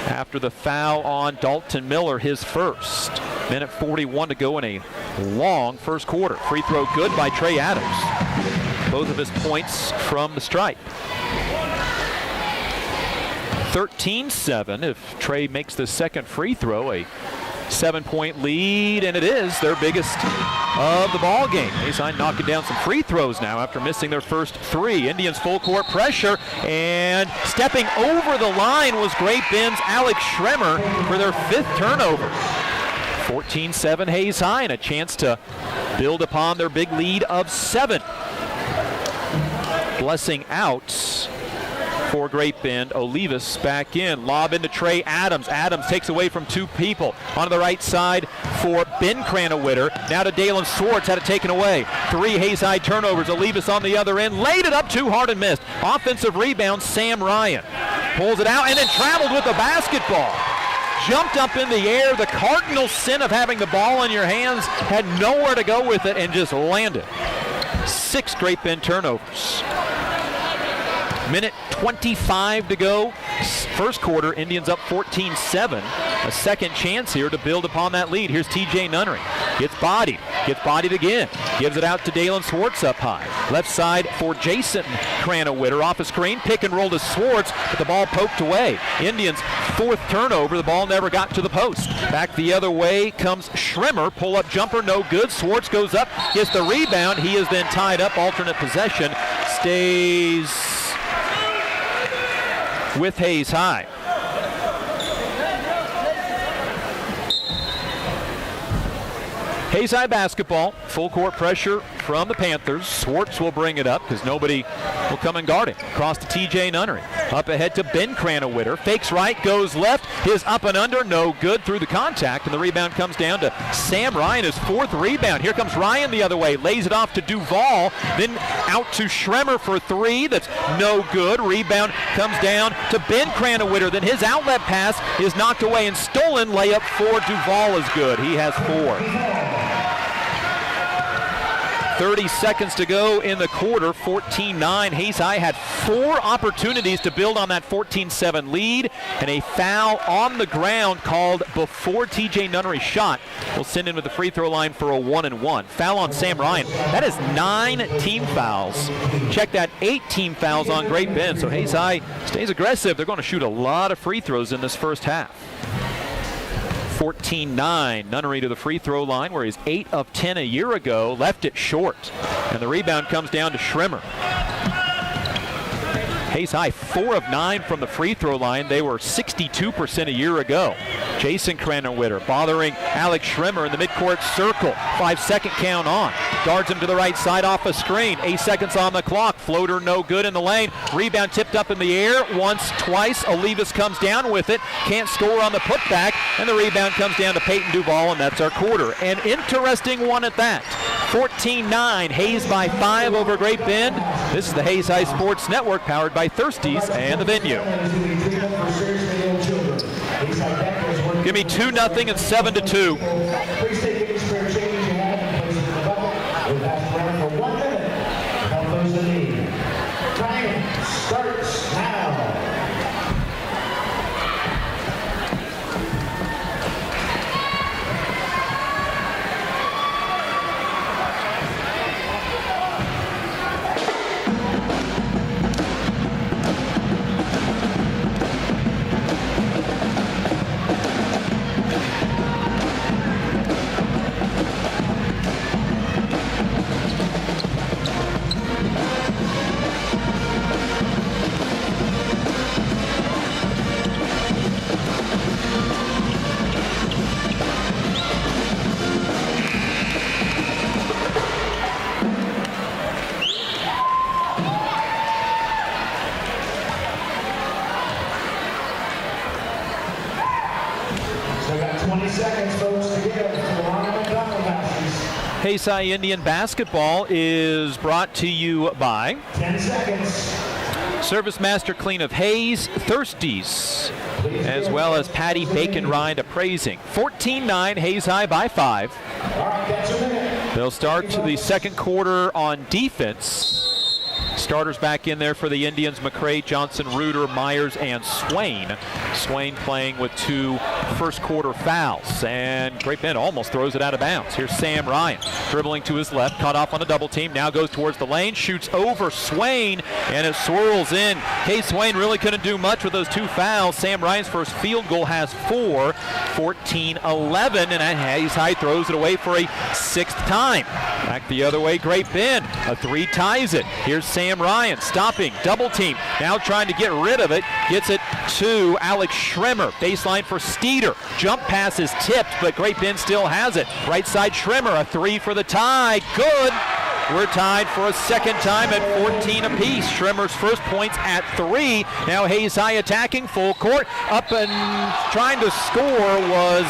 after the foul on Dalton Miller, his first. Minute 41 to go in a long first quarter. Free throw good by Trey Adams. Both of his points from the stripe. 13-7 if Trey makes the second free throw. A 7-point lead, and it is their biggest of the ball game. Hayes High knocking down some free throws now after missing their first 3. Indians full court pressure, and stepping over the line was Great Bend's Alex Schremer for their 5th turnover. 14-7 Hayes High, and a chance to build upon their big lead of 7. Blessing out for Great Bend. Olivas back in. Lob into Trey Adams. Adams takes away from 2 people. On the right side for Ben Cranowitter. Now to Dalen Swartz. Had it taken away. 3 Hayes High turnovers. Olivas on the other end. Laid it up too hard and missed. Offensive rebound, Sam Ryan. Pulls it out and then traveled with the basketball. Jumped up in the air. The cardinal sin of having the ball in your hands. Had nowhere to go with it and just landed. 6 Great Bend turnovers. Minute 25 to go. First quarter, Indians up 14-7. A second chance here to build upon that lead. Here's TJ Nunnery. Gets bodied again. Gives it out to Dalen Swartz up high. Left side for Jason Cranowitter. Off a screen, pick and roll to Swartz, but the ball poked away. Indians' 4th turnover. The ball never got to the post. Back the other way comes Schremer. Pull-up jumper, no good. Swartz goes up, gets the rebound. He is then tied up. Alternate possession. Stays with Hayes High. Hayes High basketball, full court pressure from the Panthers. Swartz will bring it up because nobody will come and guard him. Across to TJ Nunnery. Up ahead to Ben Cranowitter. Fakes right, goes left. His up and under, no good through the contact. And the rebound comes down to Sam Ryan, his 4th rebound. Here comes Ryan the other way. Lays it off to Duval. Then out to Schremmer for 3. That's no good. Rebound comes down to Ben Cranowitter. Then his outlet pass is knocked away and stolen. Layup for Duval is good. He has 4. 30 seconds to go in the quarter, 14-9. Hayes High had 4 opportunities to build on that 14-7 lead, and a foul on the ground called before TJ Nunnery's shot will send him to the free throw line for a 1-and-1. Foul on Sam Ryan. That is 9 team fouls. Check that, 8 team fouls on Great Bend. So Hayes High stays aggressive. They're going to shoot a lot of free throws in this first half. 14-9, Nunnery to the free throw line where he's 8 of 10 a year ago, left it short. And the rebound comes down to Schremmer. Hayes High 4 of 9 from the free throw line. They were 62% a year ago. Jason Cranowitter bothering Alex Schremmer in the midcourt circle. 5-second count on. Guards him to the right side off a screen. 8 seconds on the clock. Floater no good in the lane. Rebound tipped up in the air once, twice. Olivas comes down with it. Can't score on the putback. And the rebound comes down to Peyton Duval, and that's our quarter. An interesting one at that. 14-9, Hayes by 5 over Great Bend. This is the Hayes High Sports Network, powered by Thirsties and The Venue. Give me 2-0 and 7-2. Time starts now. Hayes High Indian basketball is brought to you by 10 seconds. Service Master Clean of Hayes, Thirsties, as well as Patty Bacon Rind Appraising. 14-9, Hayes High by 5. They'll start the second quarter on defense. Starters back in there for the Indians: McCray, Johnson, Reuter, Myers, and Swain. Swain playing with 2 first quarter fouls. And Great Bend almost throws it out of bounds. Here's Sam Ryan dribbling to his left, caught off on a double team, now goes towards the lane, shoots over Swain, and it swirls in. Case Swain really couldn't do much with those 2 fouls. Sam Ryan's first field goal has 4, 14-11, and Hayes High throws it away for a 6th time. Back the other way, Great Bend. A 3 ties it. Here's Sam Ryan stopping, double team, now trying to get rid of it. Gets it to Alex Schremmer. Baseline for Steeder. Jump pass is tipped, but Great Bend still has it. Right side Schremmer, a 3 for the tie. Good. We're tied for a second time at 14 apiece. Schremmer's first points at 3. Now Hayes High attacking full court. Up and trying to score was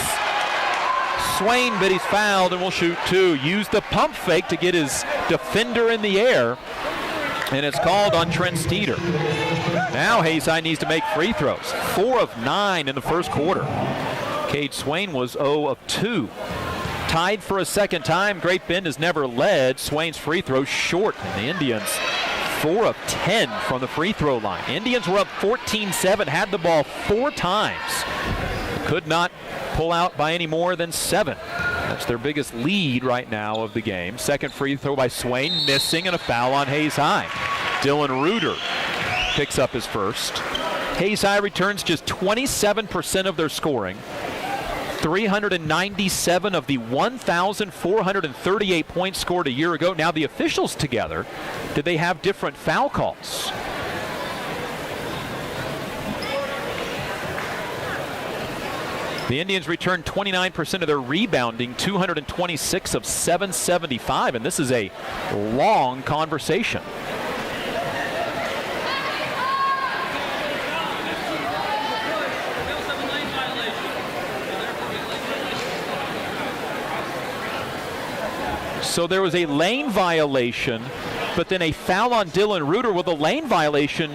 Swain, but he's fouled and will shoot 2. Used the pump fake to get his defender in the air, and it's called on Trent Steeder. Now Hayes High needs to make free throws. 4 of 9 in the first quarter. Cade Swain was 0 of 2. Tied for a second time. Great Bend has never led. Swain's free throw short, and the Indians 4 of 10 from the free throw line. Indians were up 14-7, had the ball 4 times. Could not pull out by any more than 7. That's their biggest lead right now of the game. Second free throw by Swain, missing, and a foul on Hayes High. Dylan Reuter picks up his first. Hayes High returns just 27% of their scoring. 397 of the 1,438 points scored a year ago. Now the officials together, did they have different foul calls? The Indians returned 29% of their rebounding, 226 of 775, and this is a long conversation. So there was a lane violation, but then a foul on Dylan Reuter. Well, the lane violation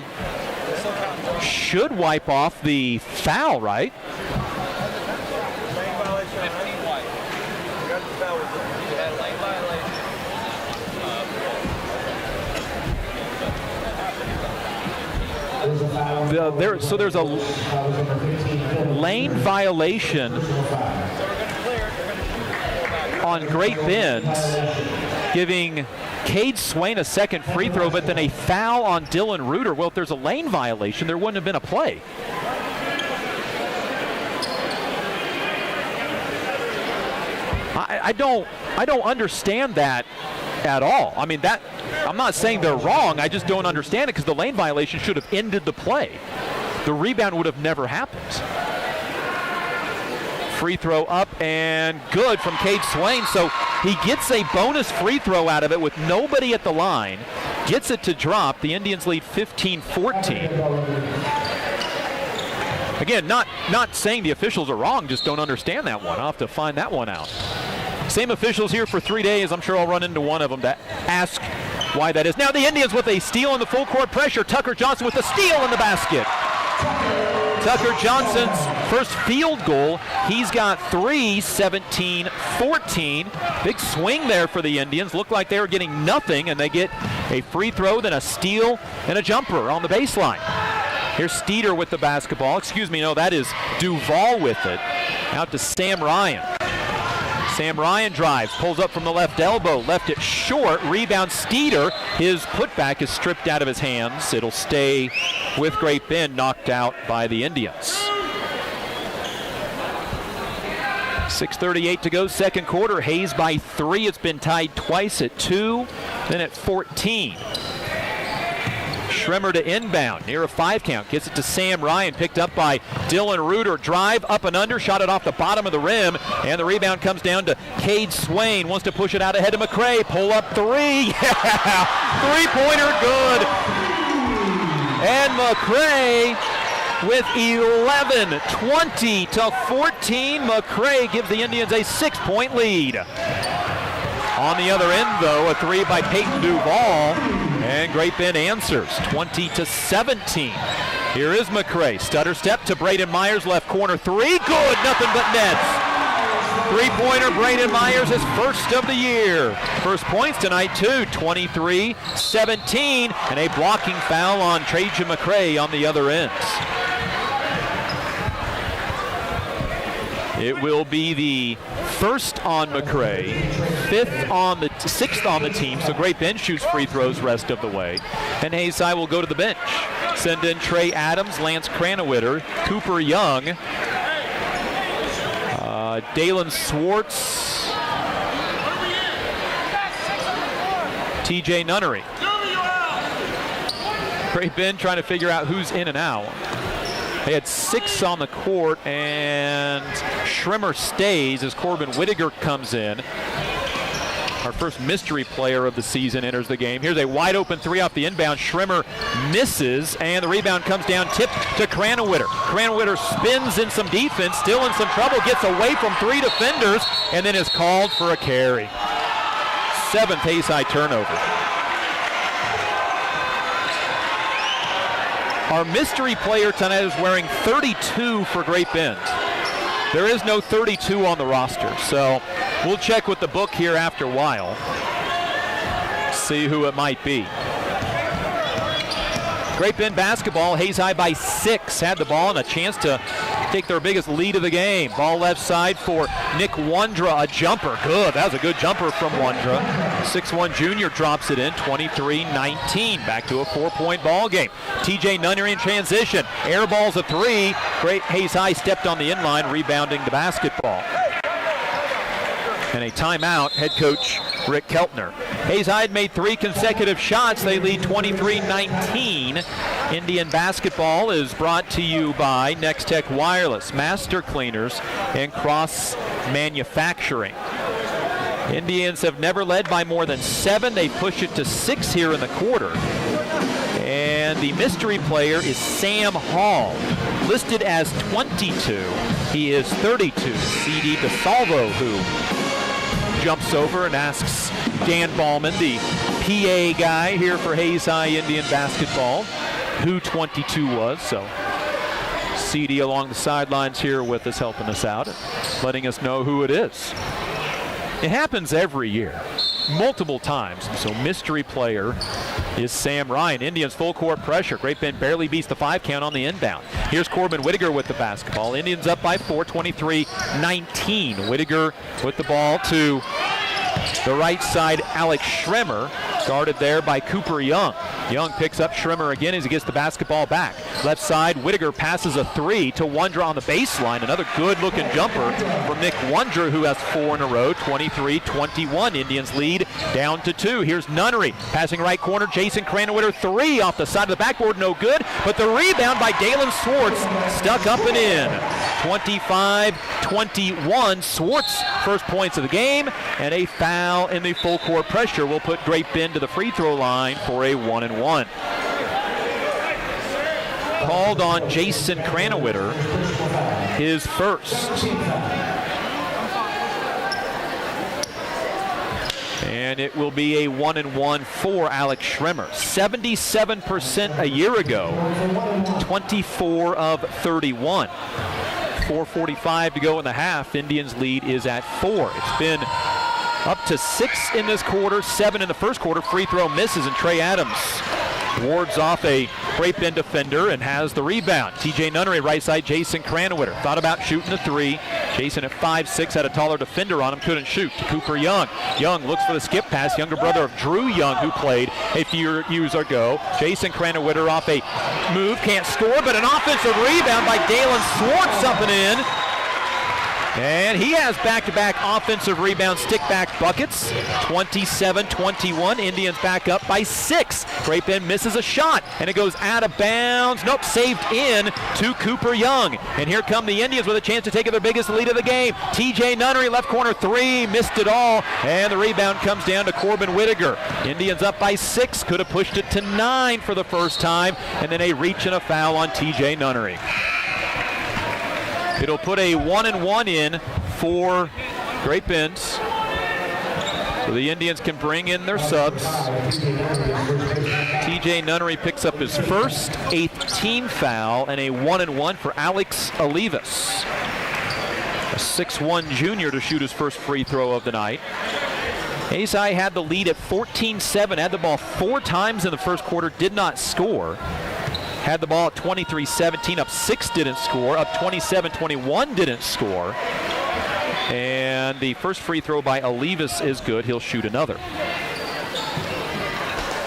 should wipe off the foul, right? So there's a lane violation on Great Bend, giving Cade Swain a second free throw, but then a foul on Dylan Reuter. Well, if there's a lane violation, there wouldn't have been a play. I don't understand that at all. I mean, that I'm not saying they're wrong. I just don't understand it because the lane violation should have ended the play. The rebound would have never happened. Free throw up and good from Cade Swain. So he gets a bonus free throw out of it with nobody at the line. Gets it to drop. The Indians lead 15-14. Again, not saying the officials are wrong, just don't understand that one. I'll have to find that one out. Same officials here for 3 days. I'm sure I'll run into one of them to ask why that is. Now the Indians with a steal in the full court pressure. Tucker Johnson with a steal in the basket. Tucker Johnson's first field goal. He's got 3, 17-14. Big swing there for the Indians. Looked like they were getting nothing, and they get a free throw, then a steal, and a jumper on the baseline. Here's Steeder with the basketball. Excuse me, no, that is Duval with it. Out to Sam Ryan. Sam Ryan drives, pulls up from the left elbow, left it short, rebound Steeder. His putback is stripped out of his hands. It'll stay with Great Bend, knocked out by the Indians. 6:38 to go, second quarter. Hayes by 3. It's been tied twice at 2, then at 14. Schremer to inbound, near a 5 count. Gets it to Sam Ryan, picked up by Dylan Reuter. Drive up and under, shot it off the bottom of the rim, and the rebound comes down to Cade Swain. Wants to push it out ahead to McCray. Pull up 3, yeah! Three-pointer good. And McCray with 11, 20-14. McCray gives the Indians a 6-point lead. On the other end, though, a 3 by Peyton Duval. And Great Bend answers, 20-17. Here is McCray. Stutter step to Braden Myers, left corner 3. Good, nothing but nets. Three-pointer, Braden Myers, his first of the year. First points tonight, too, 23-17. And a blocking foul on Trajan McCray on the other ends. It will be the first on McCray, 6th on the team, so Great Bend shoots free throws rest of the way. And Hayes High will go to the bench. Send in Trey Adams, Lance Craniwitter, Cooper Young, Dalen Swartz, TJ Nunnery. Great Bend trying to figure out who's in and out. They had 6 on the court, and Schremer stays as Corbin Whittaker comes in. Our first mystery player of the season enters the game. Here's a wide open 3 off the inbound. Schremer misses, and the rebound comes down, tipped to Craniwitter. Craniwitter spins in some defense, still in some trouble, gets away from 3 defenders, and then is called for a carry. 7th Hayes High turnover. Our mystery player tonight is wearing 32 for Great Bend. There is no 32 on the roster, so we'll check with the book here after a while. See who it might be. Great Bend basketball, Hayes High by 6. Had the ball and a chance to take their biggest lead of the game. Ball left side for Nick Wondra, a jumper. Good, that was a good jumper from Wondra. 6'1 junior drops it in, 23-19. Back to a 4-point ball game. TJ Nunnery in transition. Air ball's a 3. Great Hayes High stepped on the inline, rebounding the basketball. And a timeout, head coach Rick Keltner. Hayes High had made 3 consecutive shots. They lead 23-19. Indian basketball is brought to you by Next Tech Wireless, Master Cleaners, and Cross Manufacturing. Indians have never led by more than 7. They push it to 6 here in the quarter. And the mystery player is Sam Hall, listed as 22. He is 32. C.D. DeSalvo, who jumps over and asks Dan Ballman, the PA guy here for Hayes High Indian basketball, who 22 was. So C.D. along the sidelines here with us, helping us out, letting us know who it is. It happens every year, multiple times. So mystery player is Sam Ryan. Indians full court pressure. Great Bend barely beats the 5 count on the inbound. Here's Corbin Whittaker with the basketball. Indians up by 4, 23-19. Whittaker with the ball to the right side, Alex Schremer, guarded there by Cooper Young. Young picks up Schremer again as he gets the basketball back. Left side, Whittaker passes a 3 to Wondra on the baseline. Another good-looking jumper from Nick Wondra, who has 4 in a row. 23-21. Indians lead down to 2. Here's Nunnery passing right corner. Jason Cranwitter 3 off the side of the backboard, no good. But the rebound by Dalen Swartz stuck up and in. 25-21. Swartz first points of the game, and a foul in the full court pressure will put Great Bend to the free throw line for a 1-and-1. Called on Jason Cranwitter, his first. And it will be a 1-and-1 for Alex Schremer. 77% a year ago, 24 of 31. 4:45 to go in the half. Indians lead is at 4. It's been up to 6 in this quarter, 7 in the first quarter. Free throw misses, and Trey Adams wards off a Great Bend defender and has the rebound. TJ Nunnery right side, Jason Cranwitter thought about shooting a 3. Jason at 5'6", had a taller defender on him, couldn't shoot. Cooper Young. Young looks for the skip pass, younger brother of Drew Young, who played a few years ago. Jason Cranwitter off a move, can't score, but an offensive rebound by Dalen Swartz up and in. And he has back-to-back offensive rebound stick-back buckets. 27-21. Indians back up by 6. Great Bend misses a shot, and it goes out of bounds. Nope, saved in to Cooper Young. And here come the Indians with a chance to take their biggest lead of the game. TJ Nunnery, left corner 3, missed it all. And the rebound comes down to Corbin Whittaker. Indians up by 6, could have pushed it to 9 for the first time. And then a reach and a foul on TJ Nunnery. It'll put a 1-and-1 in for Great Bend. So the Indians can bring in their subs. TJ Nunnery picks up his first, 8th team foul, and a 1-and-1 for Alex Olivas. A 6'1" junior to shoot his first free throw of the night. Hayes High had the lead at 14-7, had the ball 4 times in the first quarter, did not score. Had the ball at 23-17, up 6, didn't score. Up 27-21, didn't score. And the first free throw by Olivas is good. He'll shoot another.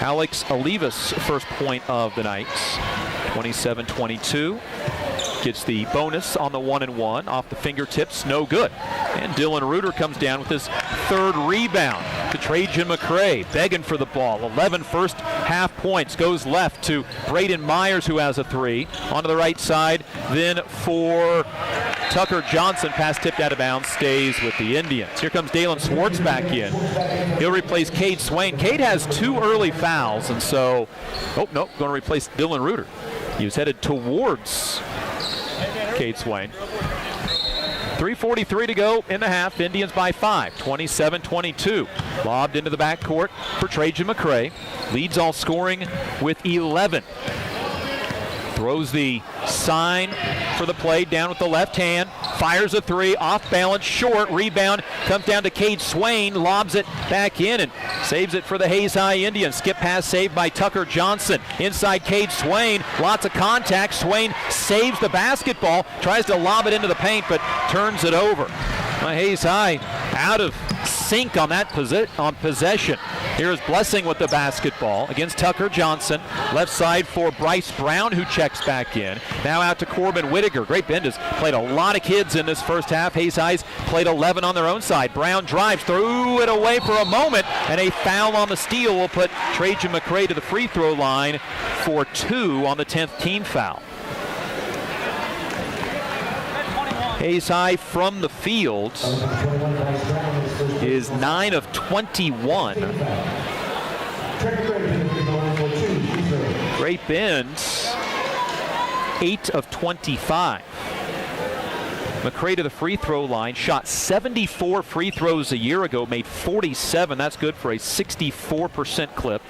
Alex Olivas' first point of the night. 27-22. Gets the bonus on the 1-and-1 off the fingertips, no good. And Dylan Reuter comes down with his 3rd rebound to Trajan McCray, begging for the ball. 11 first half points, goes left to Braden Myers, who has a 3. Onto the right side, then for Tucker Johnson, pass tipped out of bounds, stays with the Indians. Here comes Dalen Swartz back in. He'll replace Cade Swain. Cade has 2 early fouls, and so, going to replace Dylan Reuter. He was headed towards Cade Swain. 3:43 to go in the half. Indians by 5, 27-22. Lobbed into the backcourt for Trajan McCray. Leads all scoring with 11. Throws the sign for the play down with the left hand. Fires a 3, off balance, short. Rebound comes down to Cade Swain. Lobs it back in and saves it for the Hayes High Indians. Skip pass saved by Tucker Johnson. Inside Cade Swain. Lots of contact. Swain saves the basketball. Tries to lob it into the paint, but turns it over. Hayes High out of sink on that possession. Here's Blessing with the basketball against Tucker Johnson. Left side for Bryce Brown, who checks back in. Now out to Corbin Whittaker. Great Bend has played a lot of kids in this first half. Hayes High's played 11 on their own side. Brown drives, threw it away for a moment, and a foul on the steal will put Trajan McCray to the free throw line for 2 on the 10th team foul. Hayes High from the field is 9 of 21. Great Bend, 8 of 25. McCray to the free throw line, shot 74 free throws a year ago, made 47. That's good for a 64% clip.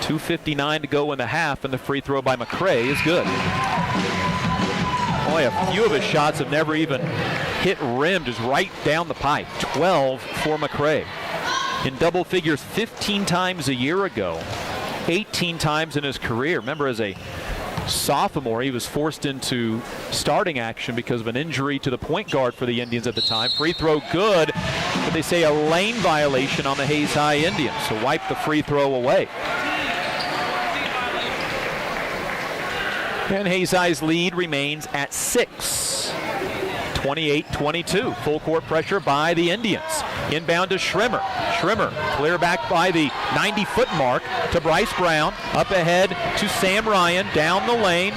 2:59 to go in the half, and the free throw by McCray is good. Boy, a few of his shots have never even hit rim, just right down the pipe. 12 for McCray. In double figures 15 times a year ago, 18 times in his career. Remember, as a sophomore, he was forced into starting action because of an injury to the point guard for the Indians at the time. Free throw good, but they say a lane violation on the Hayes High Indians, so wipe the free throw away. And Hayes High's lead remains at 6. 28-22. Full court pressure by the Indians. Inbound to Schrimmer. Schrimmer clear back by the 90-foot mark to Bryce Brown. Up ahead to Sam Ryan. Down the lane.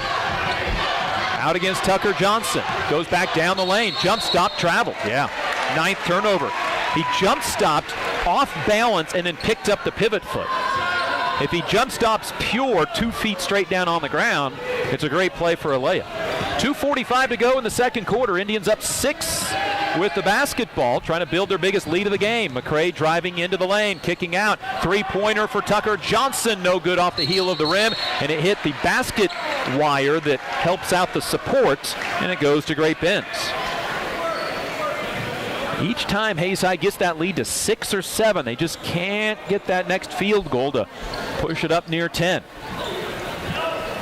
Out against Tucker Johnson. Goes back down the lane. Jump stop, travel. Yeah. 9th turnover. He jump stopped off balance and then picked up the pivot foot. If he jump stops pure 2 feet straight down on the ground, it's a great play for a layup. 2:45 to go in the second quarter. Indians up 6 with the basketball, trying to build their biggest lead of the game. McCray driving into the lane, kicking out. Three-pointer for Tucker Johnson. No good off the heel of the rim, and it hit the basket wire that helps out the support, and it goes to Great Bend. Each time Hayes High gets that lead to 6 or 7, they just can't get that next field goal to push it up near 10.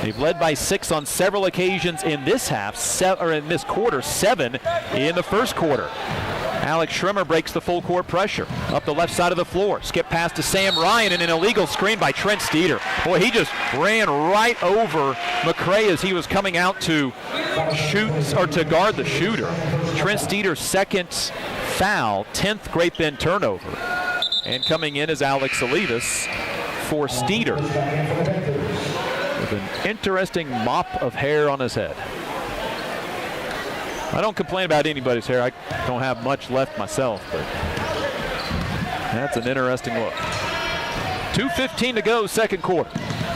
They've led by 6 on several occasions in this half, or in this quarter, 7 in the first quarter. Alex Schrimmer breaks the full court pressure. Up the left side of the floor. Skip pass to Sam Ryan and an illegal screen by Trent Steeder. Boy, he just ran right over McCray as he was coming out to shoot or to guard the shooter. Trent Steeder's second foul, 10th Great Bend turnover. And coming in is Alex Olivas for Steeder, with an interesting mop of hair on his head. I don't complain about anybody's hair. I don't have much left myself, but that's an interesting look. 2:15 to go, second quarter.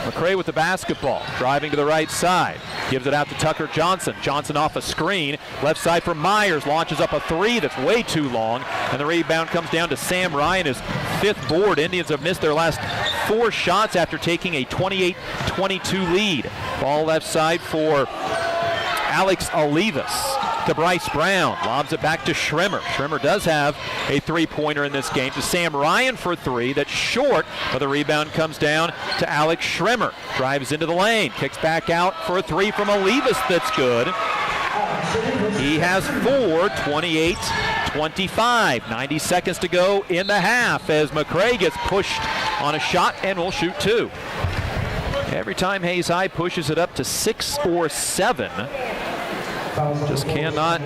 McCray with the basketball, driving to the right side. Gives it out to Tucker Johnson. Johnson off a screen. Left side for Myers. Launches up a 3 that's way too long. And the rebound comes down to Sam Ryan, his 5th board. Indians have missed their last 4 shots after taking a 28-22 lead. Ball left side for Alex Olivas. To Bryce Brown, lobs it back to Schrimmer. Schrimmer does have a 3-pointer in this game to Sam Ryan for 3. That's short, but the rebound comes down to Alex Schrimmer. Drives into the lane, kicks back out for a 3 from Olivas that's good. He has 4, 28-25. 90 seconds to go in the half as McCray gets pushed on a shot and will shoot 2. Every time Hayes High pushes it up to 6 or 7, just cannot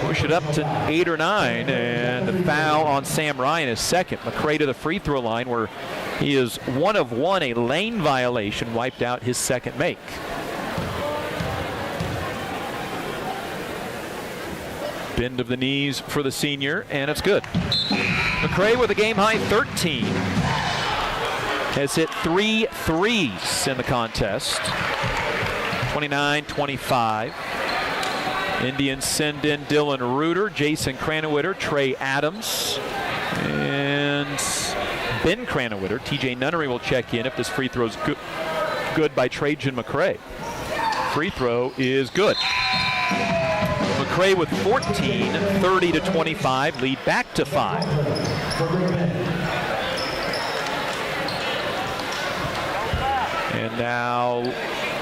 push it up to 8 or 9, and the foul on Sam Ryan is second. McCray to the free throw line where he is 1 of 1, a lane violation, wiped out his second make. Bend of the knees for the senior, and it's good. McCray with a game-high 13. Has hit 3 threes in the contest. 29-25. Indians send in Dylan Reuter, Jason Cranwitter, Trey Adams, and Ben Cranwitter. TJ Nunnery will check in if this free throw is good by Trajan McCray. Free throw is good. McCray with 14, 30-25, lead back to 5. And now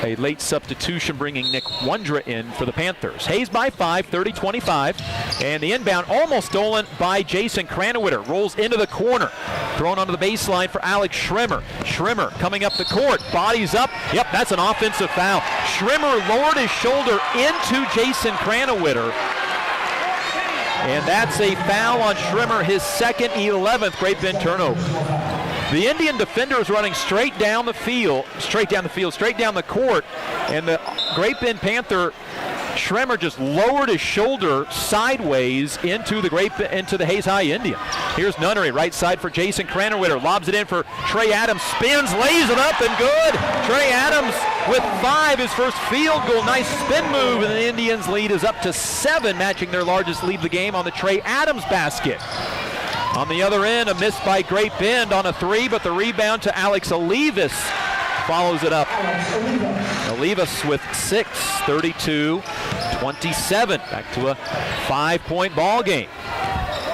A late substitution bringing Nick Wondra in for the Panthers. Hayes by 5, 30-25. And the inbound almost stolen by Jason Cranwitter. Rolls into the corner. Thrown onto the baseline for Alex Schrimmer. Schrimmer coming up the court. Bodies up. Yep, that's an offensive foul. Schrimmer lowered his shoulder into Jason Cranwitter. And that's a foul on Schrimmer, his second, 11th Great Bend turnover. The Indian defender is running straight down the court, and the Great Bend Panther, Schrimmer, just lowered his shoulder sideways into the Hayes High Indian. Here's Nunnery, right side for Jason Cranwitter, lobs it in for Trey Adams, spins, lays it up, and good. Trey Adams with 5, his first field goal. Nice spin move, and the Indians' lead is up to 7, matching their largest lead of the game on the Trey Adams basket. On the other end, a miss by Great Bend on a 3, but the rebound to Alex Olivas follows it up. Olivas with 6, 32-27. Back to a 5-point ball game.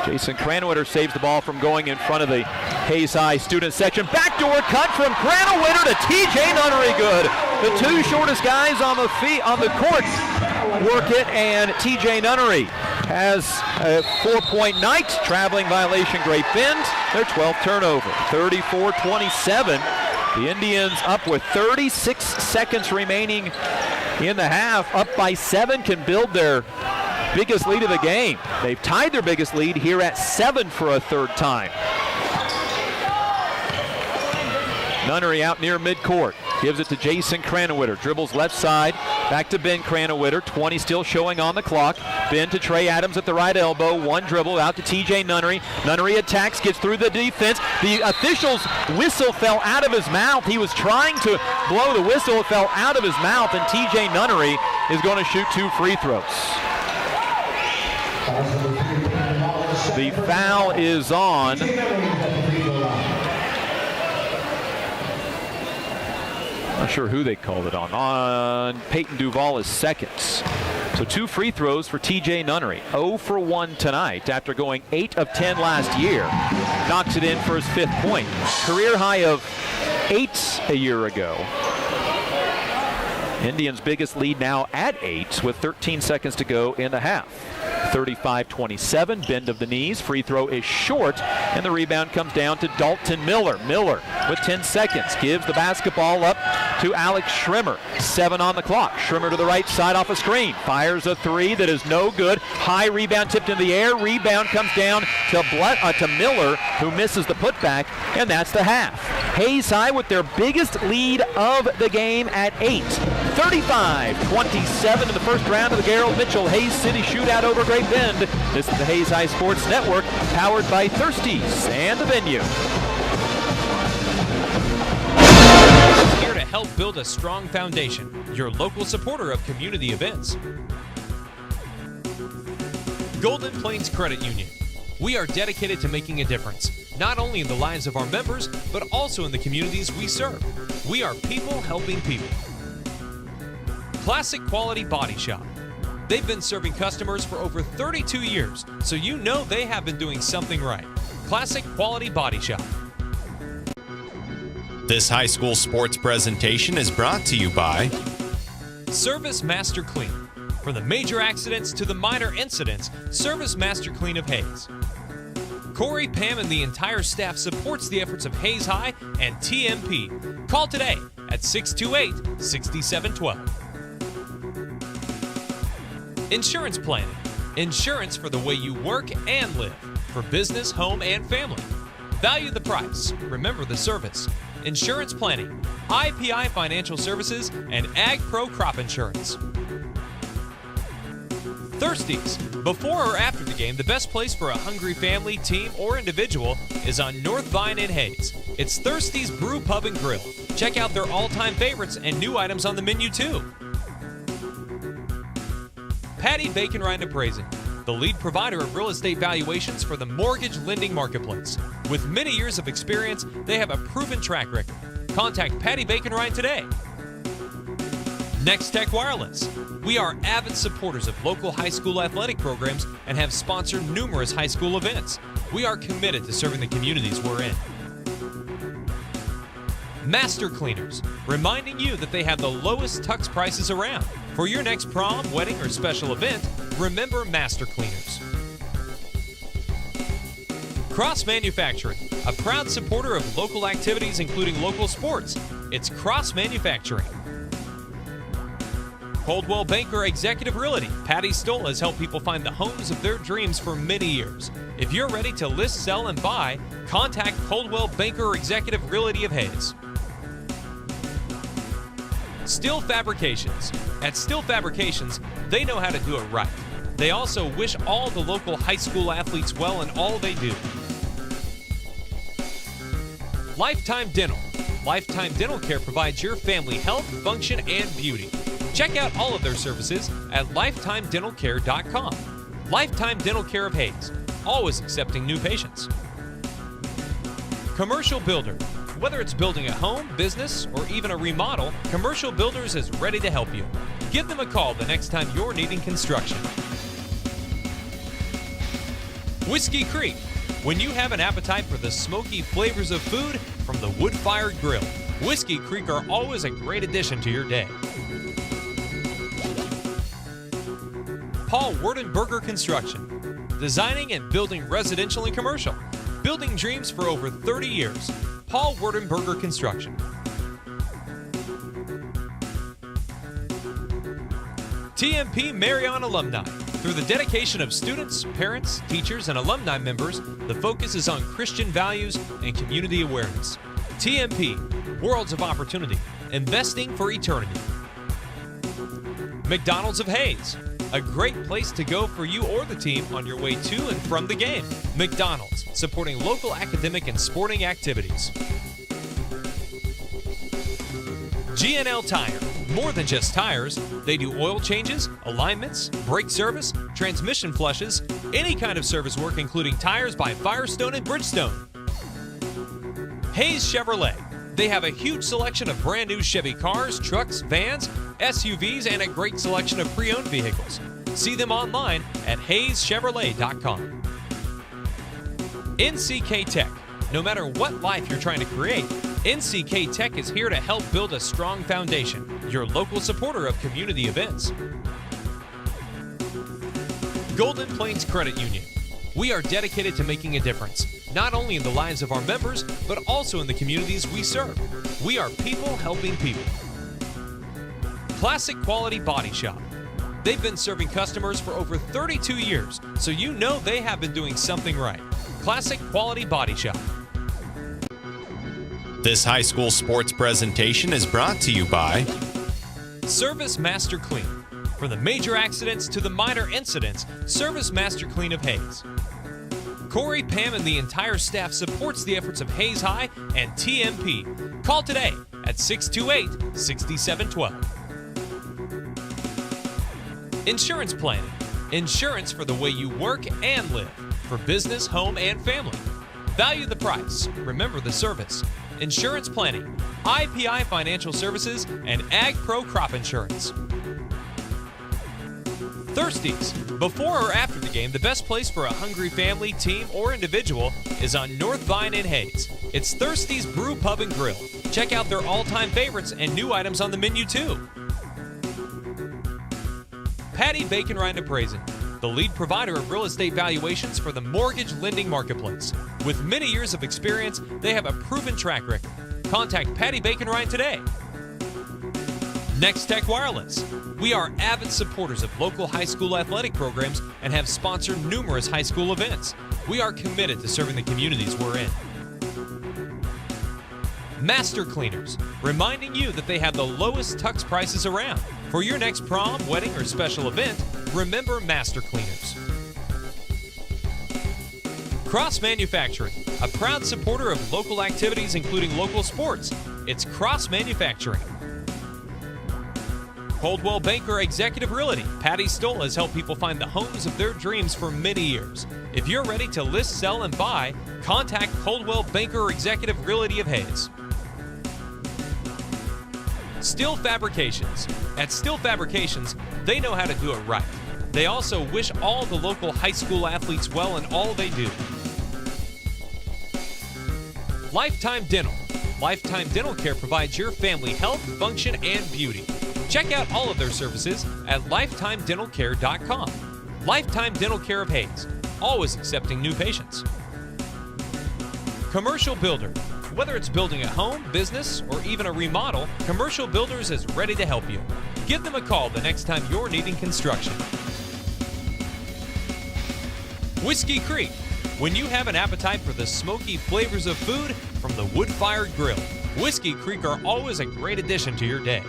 Jason Cranwitter saves the ball from going in front of the Hayes High student section. Backdoor cut from Cranwitter to TJ Nunnery, good. The two shortest guys on the court work it, and TJ Nunnery has a 4-point night. Traveling violation, Great Bend. Their 12th turnover, 34-27. The Indians up with 36 seconds remaining in the half, up by 7, can build their biggest lead of the game. They've tied their biggest lead here at 7 for a third time. Nunnery out near midcourt. Gives it to Jason Cranwitter. Dribbles left side. Back to Ben Cranwitter. 20 still showing on the clock. Ben to Trey Adams at the right elbow. One dribble out to TJ Nunnery. Nunnery attacks, gets through the defense. The official's whistle fell out of his mouth. He was trying to blow the whistle. It fell out of his mouth, and TJ Nunnery is going to shoot 2 free throws. The foul is on not sure who they called it on Peyton Duval as seconds. So 2 free throws for TJ Nunnery. 0 for 1 tonight after going 8 of 10 last year. Knocks it in for his 5th point. Career high of 8 a year ago. Indians' biggest lead now at 8 with 13 seconds to go in the half. 35-27, bend of the knees. Free throw is short, and the rebound comes down to Dalton Miller. Miller with 10 seconds gives the basketball up to Alex Schrimmer. 7 on the clock. Schrimmer to the right side off a screen. Fires a 3 that is no good. High rebound tipped in the air. Rebound comes down to Miller, who misses the putback, and that's the half. Hayes High with their biggest lead of the game at 8. 35-27 in the first round of the Gerald Mitchell Hayes City Shootout over Great Bend. This is the Hayes High Sports Network, powered by Thirsties and The Venue. Here to help build a strong foundation, your local supporter of community events. Golden Plains Credit Union. We are dedicated to making a difference, not only in the lives of our members, but also in the communities we serve. We are people helping people. Classic Quality Body Shop. They've been serving customers for over 32 years, so you know they have been doing something right. Classic Quality Body Shop. This high school sports presentation is brought to you by Service Master Clean. From the major accidents to the minor incidents, Service Master Clean of Hayes. Corey, Pam, and the entire staff supports the efforts of Hayes High and TMP. Call today at 628-6712. Insurance planning. Insurance for the way you work and live. For business, home, and family. Value the price. Remember the service. Insurance planning. IPI Financial Services and Ag Pro Crop Insurance. Thirsties. Before or after the game, the best place for a hungry family, team, or individual is on North Vine in Hayes. It's Thirsties Brew Pub and Grill. Check out their all-time favorites and new items on the menu too. Patty Bacon Rind Appraising, the lead provider of real estate valuations for the mortgage lending marketplace. With many years of experience, they have a proven track record. Contact Patty Bacon Rind today. Next Tech Wireless. We are avid supporters of local high school athletic programs and have sponsored numerous high school events. We are committed to serving the communities we're in. Master Cleaners, reminding you that they have the lowest tux prices around. For your next prom, wedding, or special event, remember Master Cleaners. Cross Manufacturing, a proud supporter of local activities including local sports. It's Cross Manufacturing. Coldwell Banker Executive Realty. Patty Stoll has helped people find the homes of their dreams for many years. If you're ready to list, sell, and buy, contact Coldwell Banker Executive Realty of Hayes. Steel Fabrications. At Steel Fabrications, they know how to do it right. They also wish all the local high school athletes well in all they do. Lifetime Dental. Lifetime Dental Care provides your family health, function, and beauty. Check out all of their services at lifetimedentalcare.com. Lifetime Dental Care of Hayes, always accepting new patients. Commercial Builder. Whether it's building a home, business, or even a remodel, Commercial Builders is ready to help you. Give them a call the next time you're needing construction. Whiskey Creek. When you have an appetite for the smoky flavors of food from the wood-fired grill, Whiskey Creek are always a great addition to your day. Paul Werdenberger Construction. Designing and building residential and commercial. Building dreams for over 30 years. Paul Werdenberger Construction. TMP Marion Alumni. Through the dedication of students, parents, teachers, and alumni members, the focus is on Christian values and community awareness. TMP, Worlds of Opportunity, investing for eternity. McDonald's of Hayes, a great place to go for you or the team on your way to and from the game. McDonald's, supporting local academic and sporting activities. GNL Tire. More than just tires, they do oil changes, alignments, brake service, transmission flushes, any kind of service work including tires by Firestone and Bridgestone. Hayes Chevrolet. They have a huge selection of brand new Chevy cars, trucks, vans, SUVs, and a great selection of pre-owned vehicles. See them online at hayeschevrolet.com. NCK Tech. No matter what life you're trying to create, NCK Tech is here to help build a strong foundation. Your local supporter of community events. Golden Plains Credit Union. We are dedicated to making a difference, not only in the lives of our members, but also in the communities we serve. We are people helping people. Classic Quality Body Shop. They've been serving customers for over 32 years, so you know they have been doing something right. Classic Quality Body Shop. This high school sports presentation is brought to you by Service Master Clean. From the major accidents to the minor incidents, Service Master Clean of Hayes. Corey, Pam, and the entire staff supports the efforts of Hayes High and TMP. Call today at 628-6712. Insurance Planning. Insurance for the way you work and live. For business, home, and family. Value the price. Remember the service. Insurance Planning, IPI Financial Services, and Ag Pro Crop Insurance. Thirsties. Before or after the game, the best place for a hungry family, team, or individual is on North Vine in Hayes. It's Thirsties Brew Pub and Grill. Check out their all-time favorites and new items on the menu too. Patty Bacon Rind Appraising, the lead provider of real estate valuations for the mortgage lending marketplace. With many years of experience, they have a proven track record. Contact Patty Bacon Rind today. Next Tech Wireless. We are avid supporters of local high school athletic programs and have sponsored numerous high school events. We are committed to serving the communities we're in. Master Cleaners, reminding you that they have the lowest tux prices around. For your next prom, wedding, or special event, remember Master Cleaners. Cross Manufacturing, a proud supporter of local activities including local sports. It's Cross Manufacturing. Coldwell Banker Executive Realty. Patty Stoll has helped people find the homes of their dreams for many years. If you're ready to list, sell, and buy, contact Coldwell Banker Executive Realty of Hayes. Steel Fabrications. At Steel Fabrications, they know how to do it right. They also wish all the local high school athletes well in all they do. Lifetime Dental. Lifetime Dental Care provides your family health, function, and beauty. Check out all of their services at lifetimedentalcare.com. Lifetime Dental Care of Hayes, always accepting new patients. Commercial Builder. Whether it's building a home, business, or even a remodel, Commercial Builders is ready to help you. Give them a call the next time you're needing construction. Whiskey Creek. When you have an appetite for the smoky flavors of food from the wood-fired grill, Whiskey Creek are always a great addition to your day.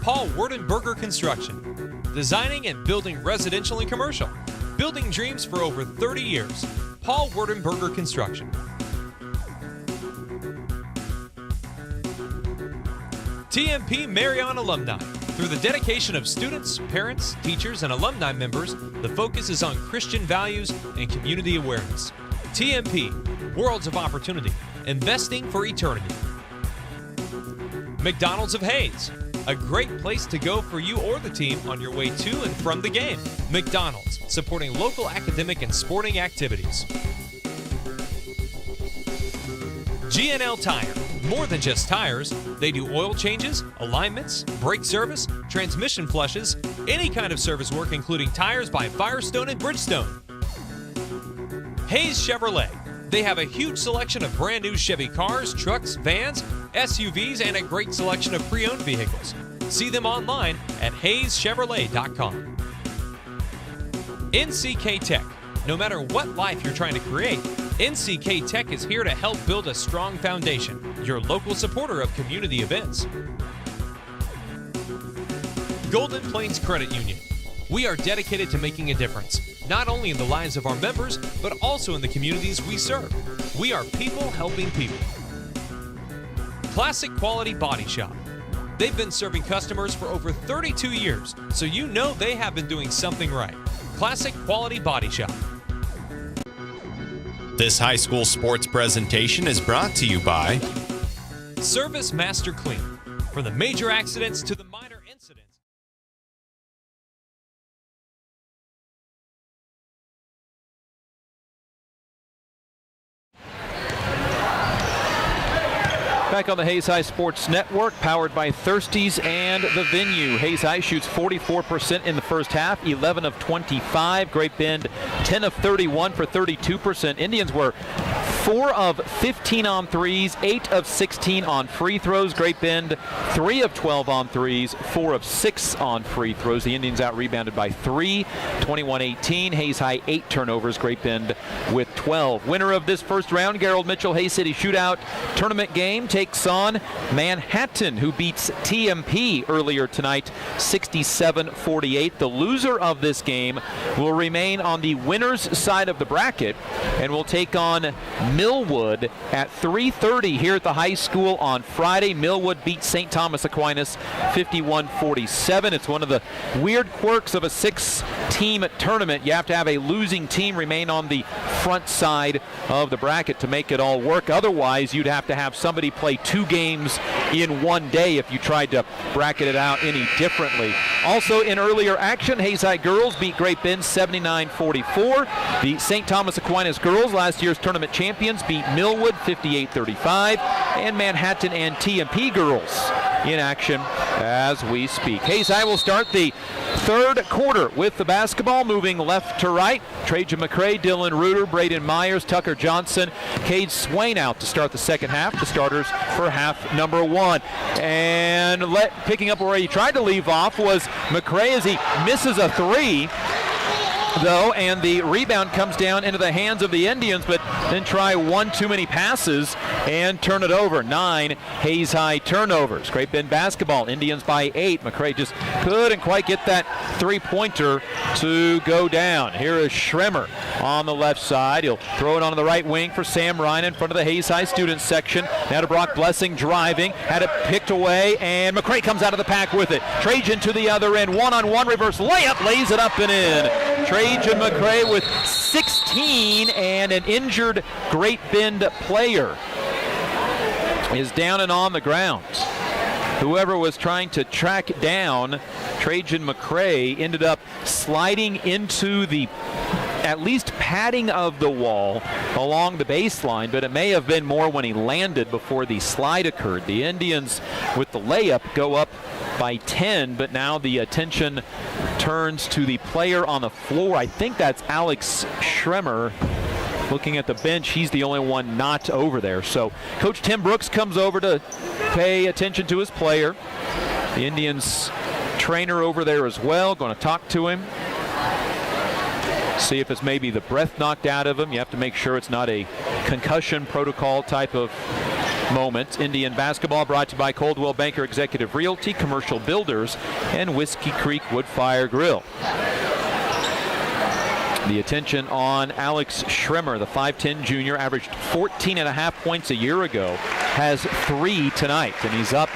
Paul Werdenberger Construction. Designing and building residential and commercial. Building dreams for over 30 years. Paul Werdenberger Construction. TMP Marion Alumni. Through the dedication of students, parents, teachers, and alumni members, the focus is on Christian values and community awareness. TMP, Worlds of Opportunity, investing for eternity. McDonald's of Hayes, a great place to go for you or the team on your way to and from the game. McDonald's, supporting local academic and sporting activities. G&L Tire. More than just tires, they do oil changes, alignments, brake service, transmission flushes, any kind of service work including tires by Firestone and Bridgestone. Hayes Chevrolet. They have a huge selection of brand new Chevy cars, trucks, vans, SUVs, and a great selection of pre-owned vehicles. See them online at HayesChevrolet.com. NCK Tech. No matter what life you're trying to create, NCK Tech is here to help build a strong foundation. Your local supporter of community events. Golden Plains Credit Union. We are dedicated to making a difference, not only in the lives of our members, but also in the communities we serve. We are people helping people. Classic Quality Body Shop. They've been serving customers for over 32 years, so you know they have been doing something right. Classic Quality Body Shop. This high school sports presentation is brought to you by Service Master Clean. From the major accidents to the minor incidents. Back on the Hayes High Sports Network, powered by Thirsties and The Venue. Hayes High shoots 44% in the first half, 11 of 25. Great Bend, 10 of 31 for 32%. Indians were 4 of 15 on threes, 8 of 16 on free throws. Great Bend, 3 of 12 on threes, 4 of 6 on free throws. The Indians out-rebounded by 3, 21-18. Hayes High 8 turnovers, Great Bend with 12. Winner of this first round, Gerald Mitchell Hayes City Shootout tournament game, takes on Manhattan, who beats TMP earlier tonight, 67-48. The loser of this game will remain on the winner's side of the bracket and will take on Millwood at 3:30 here at the high school on Friday. Millwood beats St. Thomas Aquinas 51-47. It's one of the weird quirks of a 6-team tournament. You have to have a losing team remain on the front side of the bracket to make it all work. Otherwise, you'd have to have somebody play 2 games in one day if you tried to bracket it out any differently. Also in earlier action, Hayes High girls beat Great Bend 79-44. The St. Thomas Aquinas girls, last year's tournament champions, beat Millwood 58-35. And Manhattan and TMP girls in action as we speak. Hayes High will start the third quarter with the basketball, moving left to right. Trajan McCray, Dylan Reuter, Braden Myers, Tucker Johnson, Cade Swain out to start the second half. The starters for half number 1. And picking up where he tried to leave off was McCray as he misses a 3. Though, and the rebound comes down into the hands of the Indians, but then try one too many passes and turn it over. 9 Hayes High turnovers. Great Bend basketball, Indians by 8. McCray just couldn't quite get that three-pointer to go down. Here is Schremer on the left side. He'll throw it on the right wing for Sam Ryan in front of the Hayes High students section. Now to Brock Blessing driving, had it picked away, and McCray comes out of the pack with it. Trajan to the other end, one-on-one reverse layup, lays it up and in. Trajan McCray with 16, and an injured Great Bend player is down and on the ground. Whoever was trying to track down Trajan McCray ended up sliding into the at least padding of the wall along the baseline, but it may have been more when he landed before the slide occurred. The Indians, with the layup, go up by 10, but now the attention turns to the player on the floor. I think that's Alex Schremer. Looking at the bench, he's the only one not over there. So Coach Tim Brooks comes over to pay attention to his player. The Indians trainer over there as well, going to talk to him. See if it's maybe the breath knocked out of him. You have to make sure it's not a concussion protocol type of moment. Indian basketball brought to you by Coldwell Banker Executive Realty, Commercial Builders, and Whiskey Creek Wood Fire Grill. The attention on Alex Schremer, the 5'10 junior, averaged 14.5 points a year ago, has 3 tonight, and he's up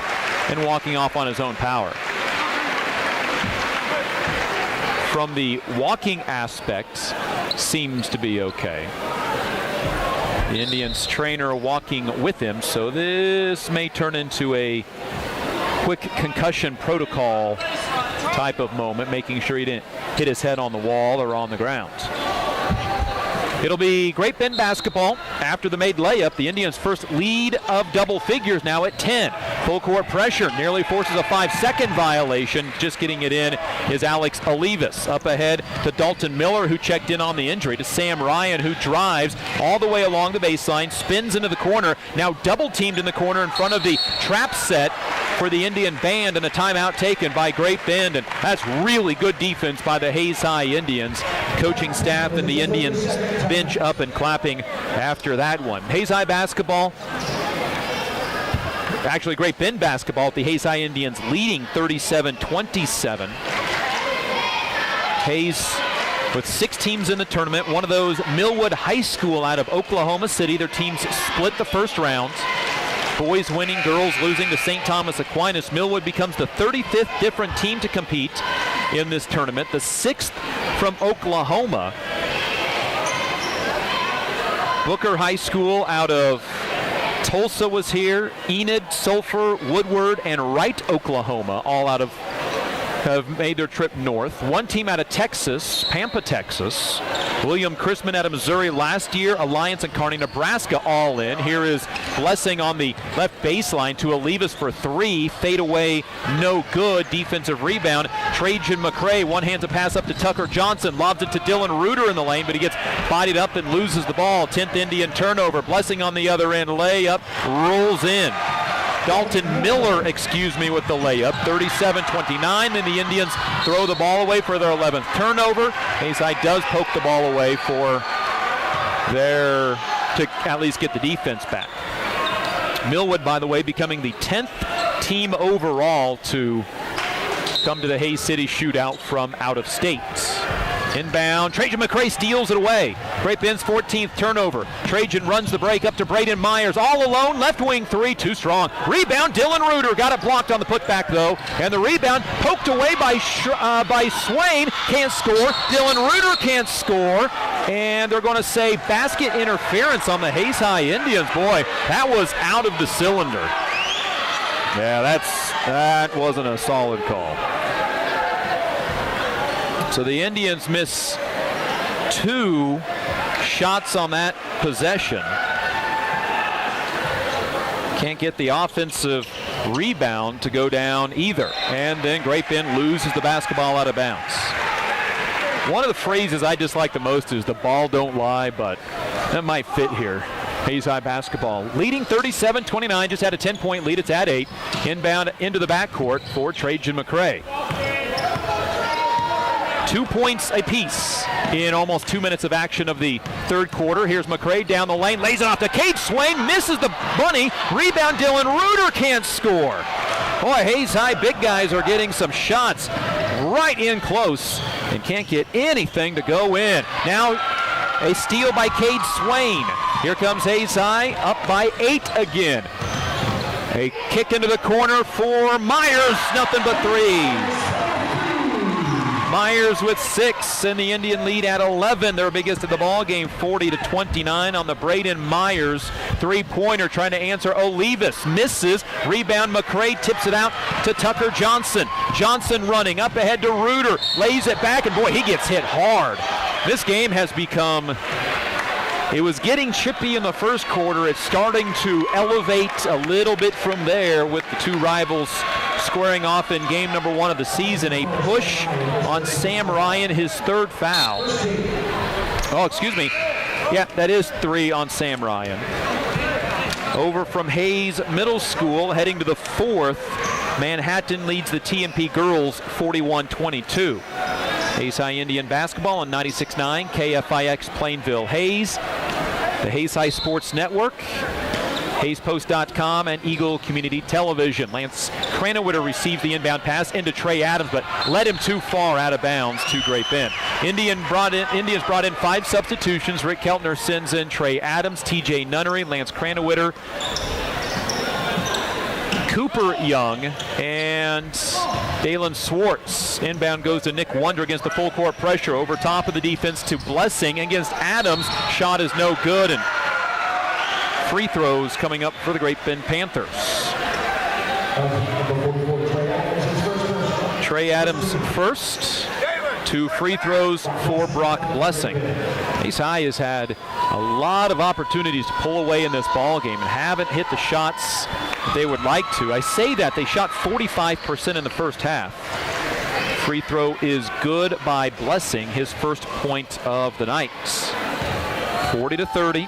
and walking off on his own power. From the walking aspects, seems to be okay. The Indians trainer walking with him, so this may turn into a quick concussion protocol type of moment, making sure he didn't hit his head on the wall or on the ground. It'll be Great Bend basketball after the made layup. The Indians' first lead of double figures now at 10. Full court pressure nearly forces a 5-second violation. Just getting it in is Alex Olivas. Up ahead to Dalton Miller, who checked in on the injury, to Sam Ryan, who drives all the way along the baseline, spins into the corner, now double teamed in the corner in front of the trap set for the Indian band, and a timeout taken by Great Bend, and that's really good defense by the Hayes High Indians. Coaching staff and the Indians bench up and clapping after that one. Hayes High basketball, actually Great Bend basketball, at the Hayes High Indians leading 37-27. Hayes with 6 teams in the tournament, one of those Millwood High School out of Oklahoma City. Their teams split the first rounds. Boys winning, girls losing to St. Thomas Aquinas. Millwood becomes the 35th different team to compete in this tournament, the 6th from Oklahoma. Booker High School out of Tulsa was here. Enid, Sulphur, Woodward, and Wright, Oklahoma, all out of have made their trip north. One team out of Texas, Pampa, Texas. William Chrisman out of Missouri last year. Alliance and Kearney, Nebraska all in. Here is Blessing on the left baseline to Olivas for 3. Fade away, no good. Defensive rebound. Trajan McCray one-hands a pass up to Tucker Johnson. Lobs it to Dylan Reuter in the lane, but he gets bodied up and loses the ball. 10th Indian turnover. Blessing on the other end. Layup rolls in. Dalton Miller, with the layup. 37-29. Then the Indians throw the ball away for their 11th turnover. Hayes High does poke the ball away to at least get the defense back. Millwood, by the way, becoming the 10th team overall to come to the Hayes City shootout from out of state. Inbound, Trajan McCray steals it away. Great Bend's 14th turnover. Trajan runs the break up to Braden Myers. All alone, left wing 3, too strong. Rebound, Dylan Reuter got it blocked on the putback though. And the rebound poked away by Swain. Can't score. Dylan Reuter can't score. And they're going to say basket interference on the Hayes High Indians. Boy, that was out of the cylinder. Yeah, that wasn't a solid call. So the Indians miss 2 shots on that possession. Can't get the offensive rebound to go down either. And then Great Bend loses the basketball out of bounds. One of the phrases I dislike the most is the ball don't lie, but that might fit here. Hayes High basketball leading 37-29, just had a 10-point lead. It's at 8. Inbound into the backcourt for Trajan McCray. 2 points apiece in almost 2 minutes of action of the third quarter. Here's McCray down the lane, lays it off to Cade Swain, misses the bunny. Rebound, Dylan Reuter can't score. Boy, Hayes High big guys are getting some shots right in close and can't get anything to go in. Now a steal by Cade Swain. Here comes Hayes High, up by 8 again. A kick into the corner for Myers, nothing but threes. Myers with 6, and the Indian lead at 11. Their biggest of the ball game, 40-29 on the Braden Myers three-pointer. Trying to answer Olivas, misses. Rebound, McCray tips it out to Tucker Johnson. Johnson running up ahead to Reuter, lays it back, and boy, he gets hit hard. This game has become, it was getting chippy in the first quarter. It's starting to elevate a little bit from there with the two rivals squaring off in game number 1 of the season. A push on Sam Ryan, his 3rd foul. Oh, excuse me. Yeah, that is 3 on Sam Ryan. Over from Hayes Middle School, heading to the 4th. Manhattan leads the TMP girls 41-22. Hayes High Indian basketball on 96.9 KFIX Plainville. Hayes, the Hayes High Sports Network, HayesPost.com, and Eagle Community Television. Lance Cranowiter received the inbound pass into Trey Adams, but led him too far out of bounds to Great Bend. Indians brought in 5 substitutions. Rick Keltner sends in Trey Adams, TJ Nunnery, Lance Cranowiter, Cooper Young, and Dalen Swartz. Inbound goes to Nick Wonder against the full court pressure. Over top of the defense to Blessing against Adams. Shot is no good, and free throws coming up for the Great Bend Panthers. Trey Adams first. 2 free throws for Brock Blessing. Hayes High has had a lot of opportunities to pull away in this ball game and haven't hit the shots they would like to. I say that they shot 45% in the first half. Free throw is good by Blessing, his first point of the night. 40-30.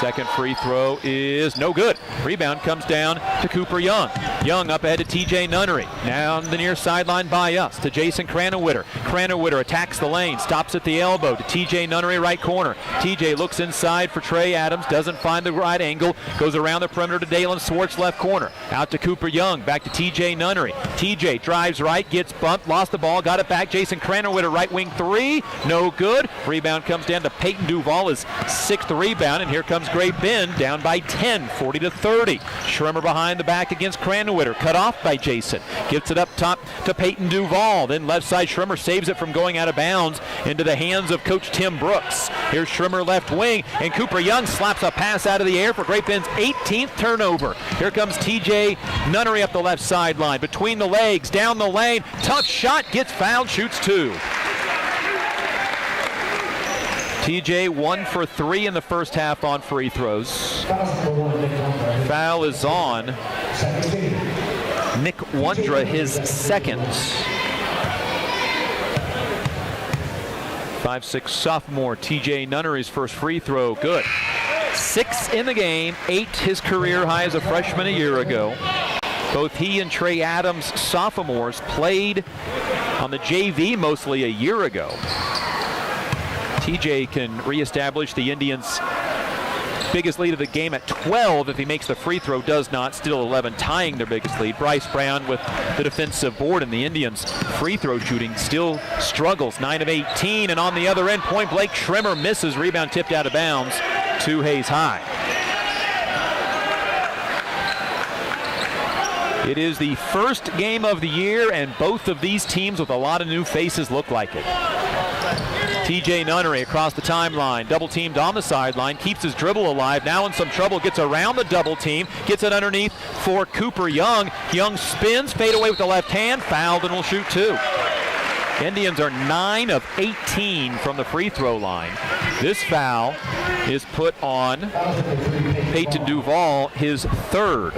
Second free throw is no good. Rebound comes down to Cooper Young. Young up ahead to TJ Nunnery. Down the near sideline by us to Jason Cranowiter. Cranowiter attacks the lane, stops at the elbow to TJ Nunnery, right corner. TJ looks inside for Trey Adams, doesn't find the right angle, goes around the perimeter to Dalen Swartz, left corner. Out to Cooper Young, back to TJ Nunnery. TJ drives right, gets bumped, lost the ball, got it back. Jason Cranowiter, right wing 3, no good. Rebound comes down to Peyton Duval, his 6th rebound, and here comes Great Bend down by 10, 40-30. Schrimmer behind the back against Cranowiter, cut off by Jason. Gets it up top to Peyton Duval. Then left side Schrimmer saves it from going out of bounds into the hands of Coach Tim Brooks. Here's Schrimmer left wing, and Cooper Young slaps a pass out of the air for Great Bend's 18th turnover. Here comes TJ Nunnery up the left sideline, between the legs, down the lane. Tough shot, gets fouled, shoots 2. TJ 1 for 3 in the first half on free throws. Foul is on Nick Wondra, his 2nd. 5'6" sophomore TJ Nunnery's first free throw, good. 6 in the game, 8 his career high as a freshman a year ago. Both he and Trey Adams, sophomores, played on the JV mostly a year ago. TJ can reestablish the Indians' biggest lead of the game at 12 if he makes the free throw. Does not. Still 11, tying their biggest lead. Bryce Brown with the defensive board, and the Indians' free throw shooting still struggles. 9 of 18, and on the other end, point blank, Schrimmer misses. Rebound tipped out of bounds to Hayes High. It is the first game of the year, and both of these teams with a lot of new faces look like it. TJ Nunnery across the timeline, double teamed on the sideline, keeps his dribble alive, now in some trouble, gets around the double team, gets it underneath for Cooper Young. Young spins, fade away with the left hand, fouled, and will shoot 2. Indians are 9 of 18 from the free throw line. This foul is put on Peyton Duval, his 3rd.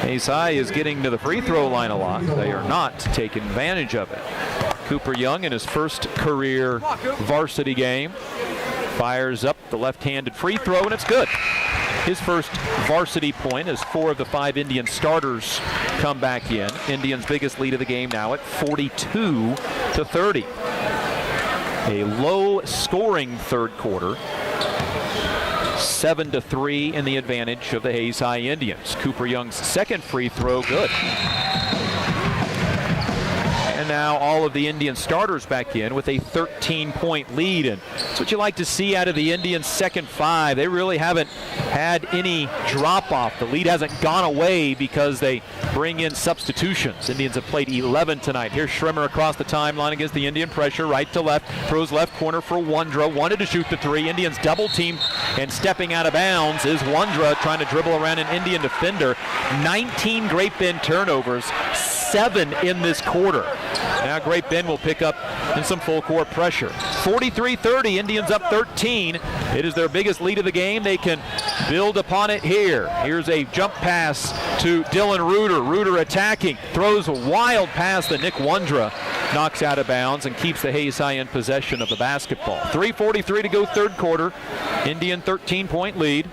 Hayes High is getting to the free throw line a lot. They are not taking advantage of it. Cooper Young in his first career varsity game fires up the left-handed free throw, and it's good. His first varsity point as 4 of the 5 Indian starters come back in. Indians' biggest lead of the game now at 42-30. A low-scoring third quarter. 7-3 in the advantage of the Hayes High Indians. Cooper Young's 2nd free throw, good. And now all of the Indian starters back in with a 13-point lead. And that's what you like to see out of the Indians' second 5. They really haven't had any drop-off. The lead hasn't gone away because they bring in substitutions. Indians have played 11 tonight. Here's Schrimmer across the timeline against the Indian pressure, right to left. Throws left corner for Wondra. Wanted to shoot the 3. Indians double team, and stepping out of bounds is Wondra, trying to dribble around an Indian defender. 19 Great Bend turnovers, 7 in this quarter. Now Great Bend will pick up in some full court pressure. 43-30, Indians up 13. It is their biggest lead of the game. They can build upon it here. Here's a jump pass to Dylan Reuter. Reuter attacking, throws a wild pass that Nick Wondra knocks out of bounds and keeps the Hayes High in possession of the basketball. 3:43 to go third quarter. Indian 13-point lead.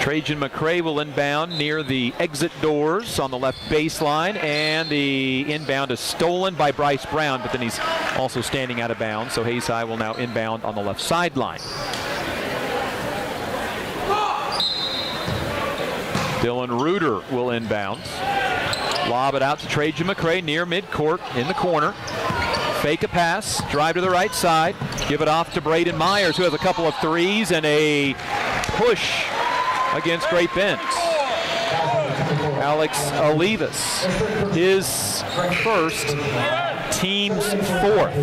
Trajan McCray will inbound near the exit doors on the left baseline, and the inbound is stolen by Bryce Brown, but then he's also standing out of bounds, so Hayes High will now inbound on the left sideline. Dylan Reuter will inbound. Lob it out to Trajan McCray near midcourt in the corner. Fake a pass, drive to the right side, give it off to Braden Myers, who has a couple of threes and a push against Great Bend. Alex Olivas, his first, team's fourth.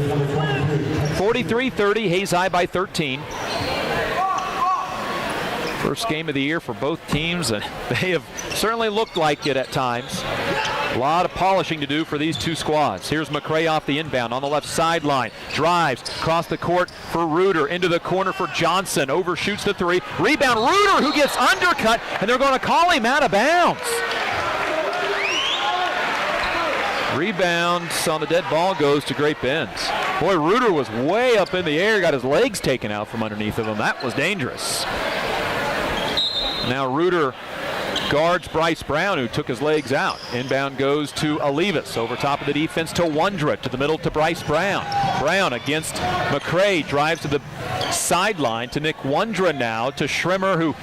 43-30, Hayes High by 13. First game of the year for both teams, and they have certainly looked like it at times. A lot of polishing to do for these two squads. Here's McCray off the inbound on the left sideline. Drives across the court for Reuter. Into the corner for Johnson. Overshoots the three. Rebound, Reuter, who gets undercut, and they're going to call him out of bounds. Rebound on the dead ball goes to Great Bend. Boy, Reuter was way up in the air, got his legs taken out from underneath of him. That was dangerous. Now Reuter guards Bryce Brown, who took his legs out. Inbound goes to Olivas. Over top of the defense to Wondra. To the middle to Bryce Brown. Brown against McCray. Drives to the sideline to Nick Wondra now. To Schrimmer, who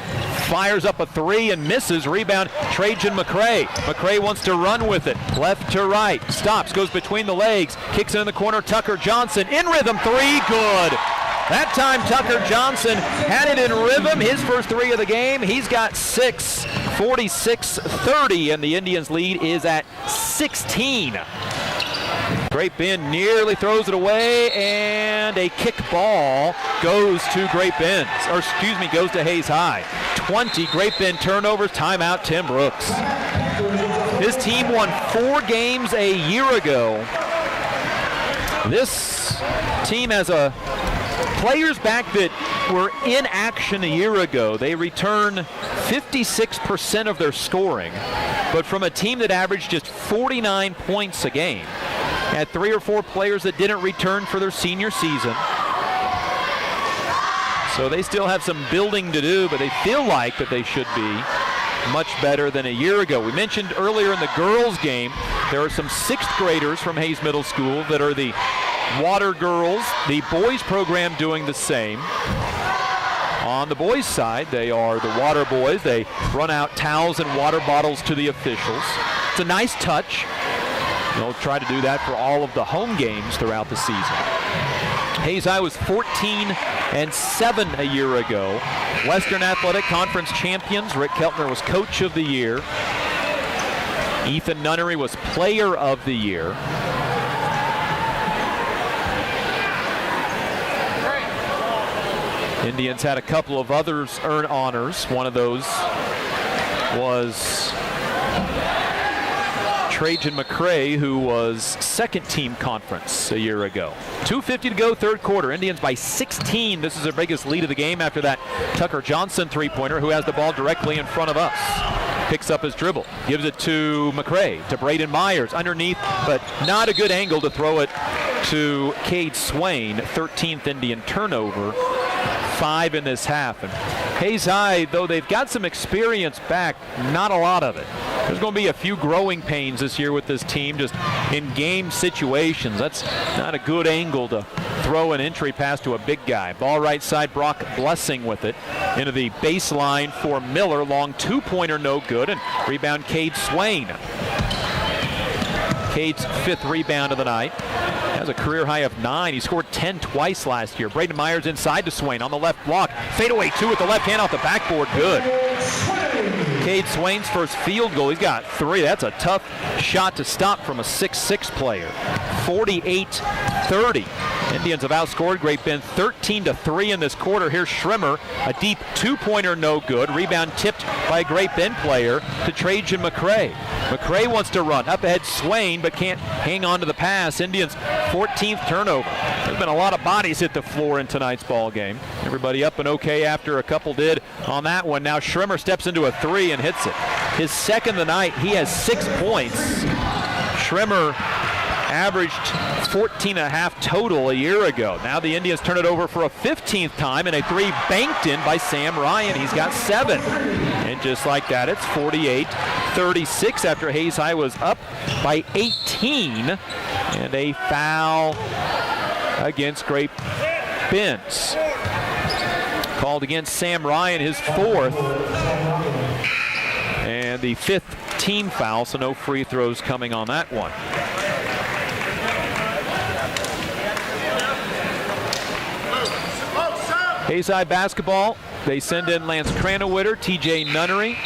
fires up a three and misses. Rebound, Trajan McCray. McCray wants to run with it. Left to right. Stops, goes between the legs. Kicks it in the corner. Tucker Johnson in rhythm. Three, good. That time Tucker Johnson had it in rhythm. His first three of the game. He's got 6. 46-30, and the Indians' lead is at 16. Great Bend nearly throws it away, and a kick ball goes to Great Bend, or excuse me, goes to Hayes High. 20, Great Bend turnovers, timeout, Tim Brooks. His team won 4 games a year ago. This team has players back that were in action a year ago. They return 56% of their scoring, but from a team that averaged just 49 points a game. Had 3 or 4 players that didn't return for their senior season. So they still have some building to do, but they feel like that they should be much better than a year ago. We mentioned earlier in the girls game, there are some 6th graders from Hayes Middle School that are the Water Girls. The boys program doing the same. On the boys' side, they are the Water Boys. They run out towels and water bottles to the officials. It's a nice touch. They'll try to do that for all of the home games throughout the season. Hayes High was 14-7 a year ago. Western Athletic Conference champions. Rick Keltner was Coach of the Year. Ethan Nunnery was Player of the Year. Indians had a couple of others earn honors. One of those was Trajan McCray, who was second team conference a year ago. 2:50 to go, third quarter. Indians by 16. This is their biggest lead of the game after that Tucker Johnson three-pointer, who has the ball directly in front of us. Picks up his dribble, gives it to McCray, to Braden Myers, underneath, but not a good angle to throw it to Cade Swain. 13th Indian turnover. 5 in this half. And Hayes High, though they've got some experience back, not a lot of it. There's going to be a few growing pains this year with this team, just in game situations. That's not a good angle to throw an entry pass to a big guy. Ball right side, Brock Blessing with it. Into the baseline for Miller. Long two-pointer, no good. And rebound, Cade Swain. Cade's 5th rebound of the night. Has a career high of 9. He scored 10 twice last year. Braden Myers inside to Swain on the left block. Fadeaway 2 with the left hand off the backboard. Good. Cade Swain's first field goal. He's got 3. That's a tough shot to stop from a 6'6" player. 48-30. Indians have outscored Great Bend 13-3 in this quarter. Here's Schrimmer, a deep 2-pointer, no good. Rebound tipped by a Great Bend player to Trajan McCray. McCray wants to run. Up ahead Swain, but can't hang on to the pass. Indians 14th turnover. There's been a lot of bodies hit the floor in tonight's ball game. Everybody up and okay after a couple did on that one. Now Schrimmer steps into a 3 and hits it. His second of the night. He has 6 points. Schrimmer averaged 14.5 total a year ago. Now the Indians turn it over for a 15th time, and a 3 banked in by Sam Ryan. He's got 7. And just like that, it's 48-36 after Hayes High was up by 18. And a foul against Great Bend. Called against Sam Ryan, his 4th. And the 5th team foul, so no free throws coming on that one. Hayes High basketball, they send in Lance Cranowitter, TJ Nunnery,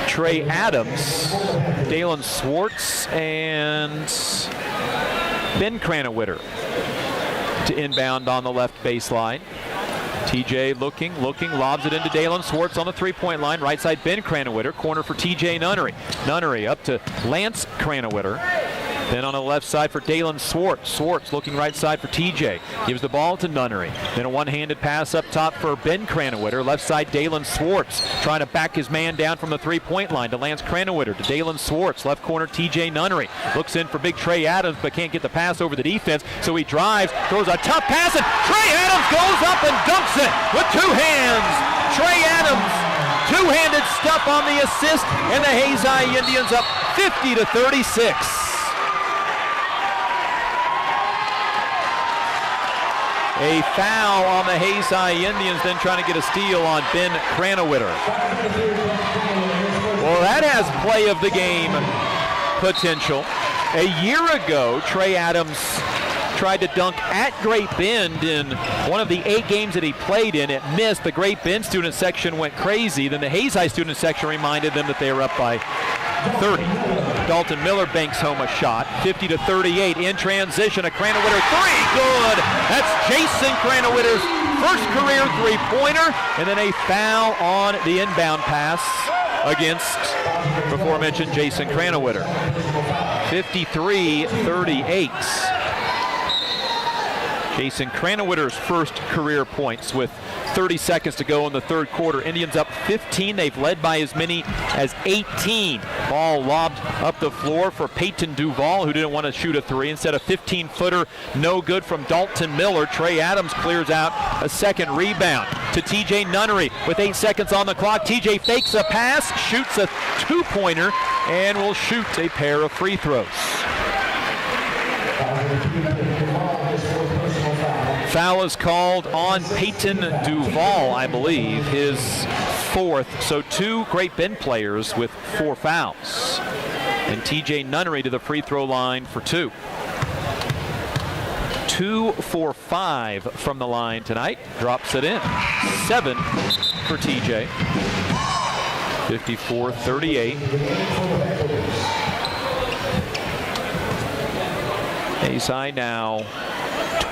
Trey Adams, Dalen Swartz, and Ben Cranowitter to inbound on the left baseline. TJ looking, lobs it into Dalen Swartz on the 3-point line. Right side, Ben Cranowitter, corner for TJ Nunnery. Nunnery up to Lance Cranowitter. Then on the left side for Dalen Swartz. Swartz looking right side for TJ. Gives the ball to Nunnery. Then a one-handed pass up top for Ben Cranowitter. Left side, Dalen Swartz trying to back his man down from the 3-point line to Lance Cranowitter, to Dalen Swartz. Left corner, TJ Nunnery. Looks in for big Trey Adams, but can't get the pass over the defense. So he drives, throws a tough pass, and Trey Adams goes up and dunks it with 2 hands. Trey Adams, 2-handed stuff on the assist, and the Hayes High Indians up 50-36. A foul on the Hayes High Indians, then trying to get a steal on Ben Cranowitter. Well, that has play of the game potential. A year ago, Trey Adams tried to dunk at Great Bend in one of the 8 games that he played in. It missed. The Great Bend student section went crazy. Then the Hayes High student section reminded them that they were up by 30. Dalton Miller banks home a shot. 50-38 in transition. A Cranowitter 3, good. That's Jason Cranowitter's first career 3-pointer, and then a foul on the inbound pass against before mentioned Jason Cranowitter. 53-38. Jason Cranowitter's first career points with 30 seconds to go in the third quarter. Indians up 15. They've led by as many as 18. Ball lobbed up the floor for Peyton Duval, who didn't want to shoot a 3. Instead, a 15-footer, no good from Dalton Miller. Trey Adams clears out a second rebound to TJ Nunnery with 8 seconds on the clock. TJ fakes a pass, shoots a 2-pointer, and will shoot a pair of free throws. Foul is called on Peyton Duval, I believe, his 4th. So 2 Great Bend players with 4 fouls. And TJ Nunnery to the free throw line for 2. 2 for 5 from the line tonight. Drops it in. 7 for TJ. 54-38. Hayes High now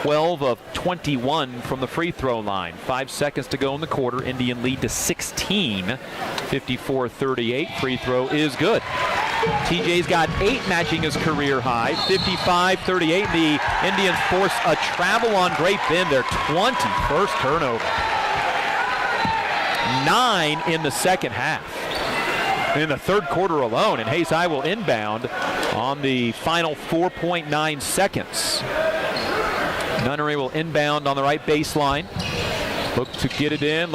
12 of 21 from the free throw line. 5 seconds to go in the quarter. Indian lead to 16. 54-38. Free throw is good. TJ's got 8, matching his career high. 55-38. The Indians force a travel on Great Bend, their 21st turnover. 9 in the second half. In the third quarter alone, and Hayes High will inbound on the final 4.9 seconds. Nunnery will inbound on the right baseline. Look to get it in,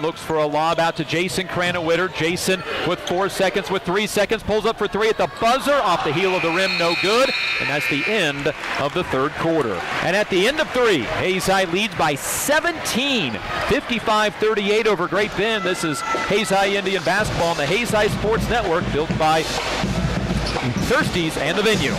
looks for a lob out to Jason Cranowitter. Jason with 4 seconds, with 3 seconds, pulls up for 3 at the buzzer, off the heel of the rim, no good. And that's the end of the third quarter. And at the end of 3, Hayes High leads by 17, 55-38 over Great Bend. This is Hayes High Indian basketball on the Hayes High Sports Network, built by Thirsties and the Venue.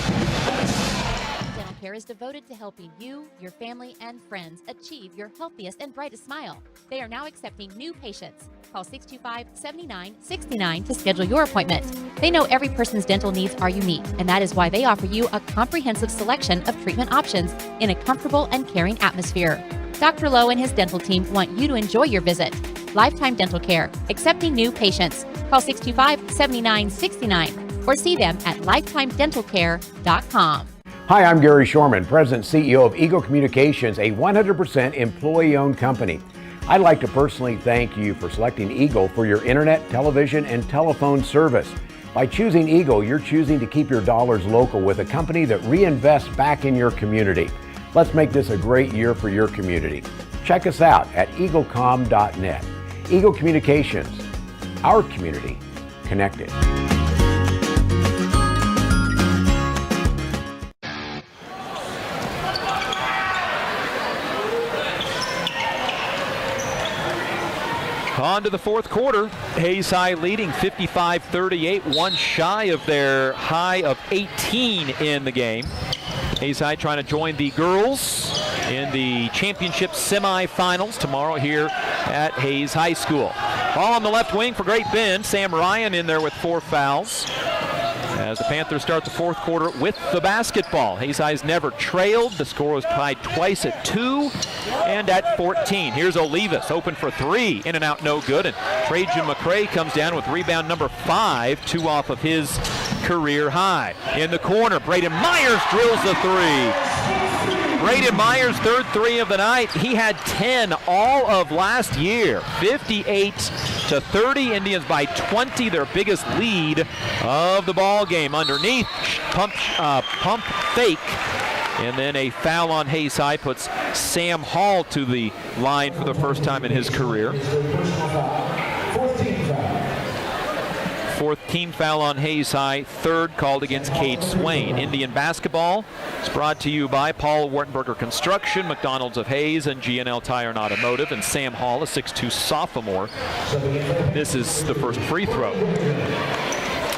Care is devoted to helping you, your family, and friends achieve your healthiest and brightest smile. They are now accepting new patients. Call 625-7969 to schedule your appointment. They know every person's dental needs are unique, and that is why they offer you a comprehensive selection of treatment options in a comfortable and caring atmosphere. Dr. Lowe and his dental team want you to enjoy your visit. Lifetime Dental Care, accepting new patients. Call 625-7969 or see them at lifetimedentalcare.com. Hi, I'm Gary Shorman, President and CEO of Eagle Communications, a 100% employee-owned company. I'd like to personally thank you for selecting Eagle for your internet, television, and telephone service. By choosing Eagle, you're choosing to keep your dollars local with a company that reinvests back in your community. Let's make this a great year for your community. Check us out at eaglecom.net. Eagle Communications, our community connected. On to the fourth quarter. Hayes High leading 55-38, one shy of their high of 18 in the game. Hayes High trying to join the girls in the championship semifinals tomorrow here at Hayes High School. Ball on the left wing for Great Bend. Sam Ryan in there with 4 fouls. As the Panthers start the fourth quarter with the basketball. Hayes High's never trailed. The score was tied twice at 2 and at 14. Here's Olivas, open for 3. In and out, no good. And Trajan McCray comes down with rebound number 5, 2 off of his career high. In the corner, Braden Myers drills the 3. Braden Myers' third 3 of the night. He had 10 all of last year. 58-30. Indians by 20, their biggest lead of the ball game. Underneath, pump fake. And then a foul on Hayes High puts Sam Hall to the line for the first time in his career. Fourth team foul on Hayes High, third called against Cade Swain. Indian basketball is brought to you by Paul Wartenberger Construction, McDonald's of Hayes, and GNL Tire and Automotive, and Sam Hall, a 6'2 sophomore. This is the first free throw.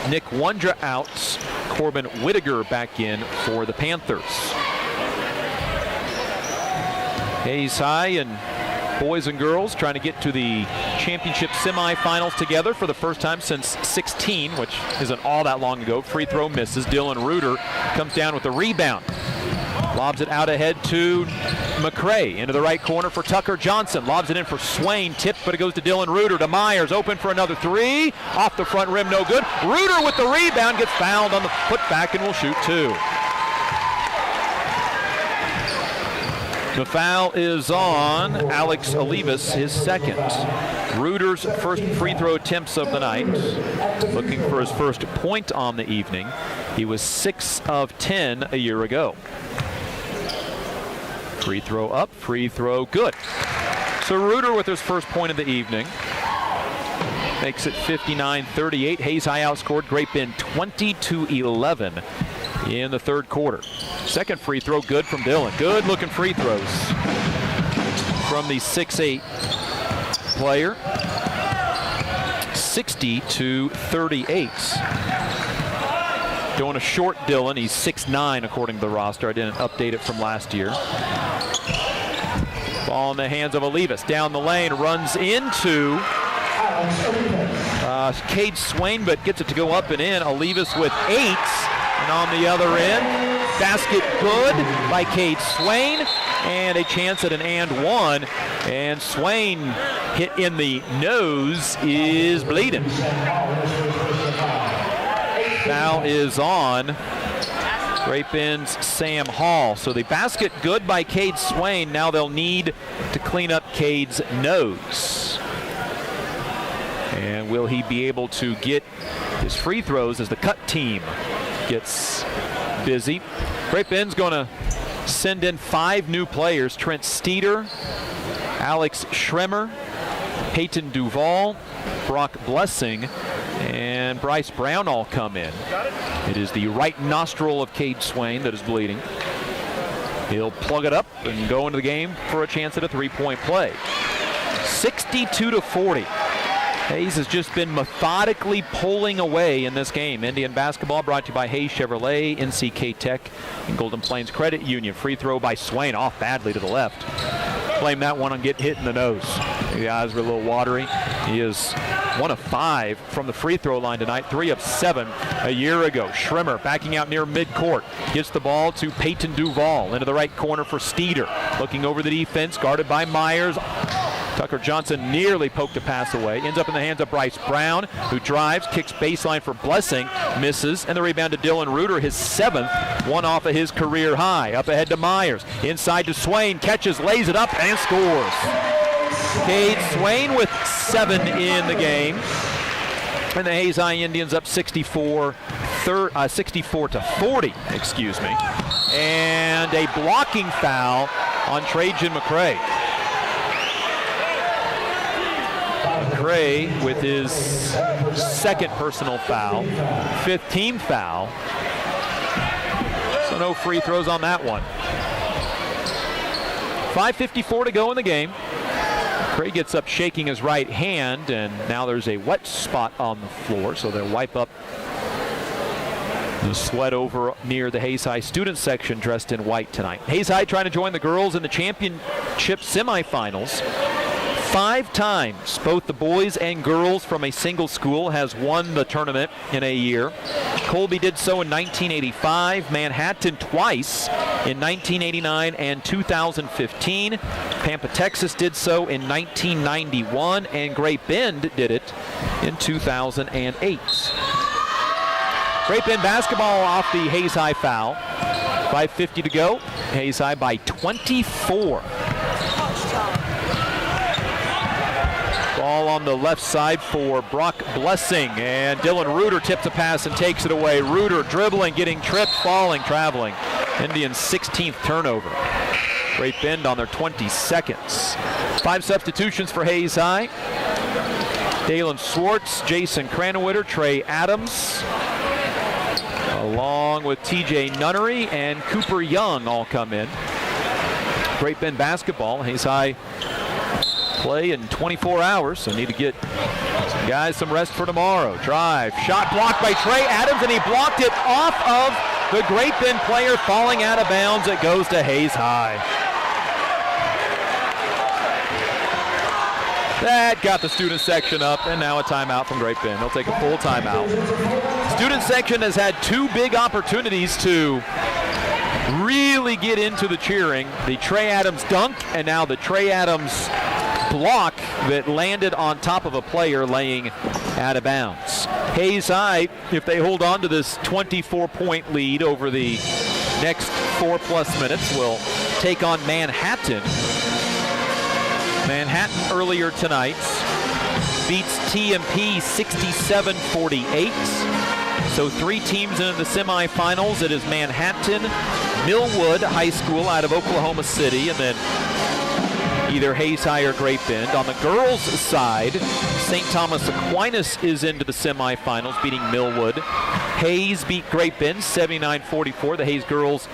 Nick Wondra out, Corbin Whittaker back in for the Panthers. Hayes High and boys and girls trying to get to the championship semifinals together for the first time since 16, which isn't all that long ago. Free throw misses. Dylan Reuter comes down with the rebound. Lobs it out ahead to McCray. Into the right corner for Tucker Johnson. Lobs it in for Swain. Tipped, but it goes to Dylan Reuter to Myers. Open for another 3. Off the front rim, no good. Reuter with the rebound. Gets fouled on the putback and will shoot 2. The foul is on Alex Olivas, his second. Reuter's first free throw attempts of the night. Looking for his first point on the evening. He was 6 of 10 a year ago. Free throw up, free throw good. So Reuter with his first point of the evening. Makes it 59-38. Hayes High outscored Great Bend 20-11 in the third quarter. Second free throw good from Dylan. Good looking free throws from the 6'8 player. 60-38. Doing a short Dylan. He's 6'9 according to the roster. I didn't update it from last year. Ball in the hands of Olivas. Down the lane, runs into Cade Swain, but gets it to go up and in. Olivas with 8. And on the other end, basket good by Cade Swain, and a chance at an and 1. And Swain hit in the nose, is bleeding. Foul is on Great Bend's Sam Hall. So the basket good by Cade Swain. Now they'll need to clean up Cade's nose. And will he be able to get his free throws as the cut team gets busy? Great Bend's going to send in 5 new players. Trent Steeder, Alex Schremer, Peyton Duval, Brock Blessing, and Bryce Brown all come in. It is the right nostril of Cade Swain that is bleeding. He'll plug it up and go into the game for a chance at a 3-point play. 62-40. Hayes has just been methodically pulling away in this game. Indian basketball brought to you by Hayes Chevrolet, NCK Tech, and Golden Plains Credit Union. Free throw by Swain, off badly to the left. Blame that one on getting hit in the nose. The eyes were a little watery. He is 1 of 5 from the free throw line tonight, 3 of 7 a year ago. Schrimmer backing out near midcourt. Gets the ball to Peyton Duval into the right corner for Steeder. Looking over the defense, guarded by Myers. Tucker Johnson nearly poked a pass away. Ends up in the hands of Bryce Brown, who drives, kicks baseline for Blessing, misses, and the rebound to Dylan Reuter, his 7th, one off of his career high. Up ahead to Myers, inside to Swain, catches, lays it up, and scores. Cade Swain with 7 in the game. And the Hayes High Indians up 64 to 40, excuse me. And a blocking foul on Trajan McCray. McCray with his 2nd personal foul, 5th team foul. So no free throws on that one. 5:54 to go in the game. McCray gets up shaking his right hand, and now there's a wet spot on the floor, so they'll wipe up the sweat over near the Hayes High student section dressed in white tonight. Hayes High trying to join the girls in the championship semifinals. 5 times, both the boys and girls from a single school has won the tournament in a year. Colby did so in 1985, Manhattan twice in 1989 and 2015. Pampa, Texas did so in 1991, and Great Bend did it in 2008. Great Bend basketball off the Hayes High foul. 5:50 to go. Hayes High by 24. Ball on the left side for Brock Blessing, and Dylan Reuter tips a pass and takes it away. Reuter dribbling, getting tripped, falling, traveling. Indians' 16th turnover. Great Bend on their 22nd. 5 substitutions for Hayes High. Dalen Swartz, Jason Cranwitter, Trey Adams, along with TJ Nunnery and Cooper Young all come in. Great Bend basketball. Hayes High play in 24 hours, so need to get some guys some rest for tomorrow. Drive, shot blocked by Trey Adams, and he blocked it off of the Great Bend player, falling out of bounds. It goes to Hayes High. That got the student section up, and now a timeout from Great Bend. They'll take a full timeout. Student section has had 2 big opportunities to really get into the cheering. The Trey Adams dunk, and now the Trey Adams block that landed on top of a player laying out of bounds. Hayes High, if they hold on to this 24-point lead over the next 4+ minutes, will take on Manhattan. Manhattan earlier tonight beats TMP 67-48. So 3 teams in the semifinals. It is Manhattan, Millwood High School out of Oklahoma City, and then either Hayes High or Great Bend. On the girls' side, St. Thomas Aquinas is into the semifinals, beating Millwood. Hayes beat Great Bend 79-44. The Hayes girls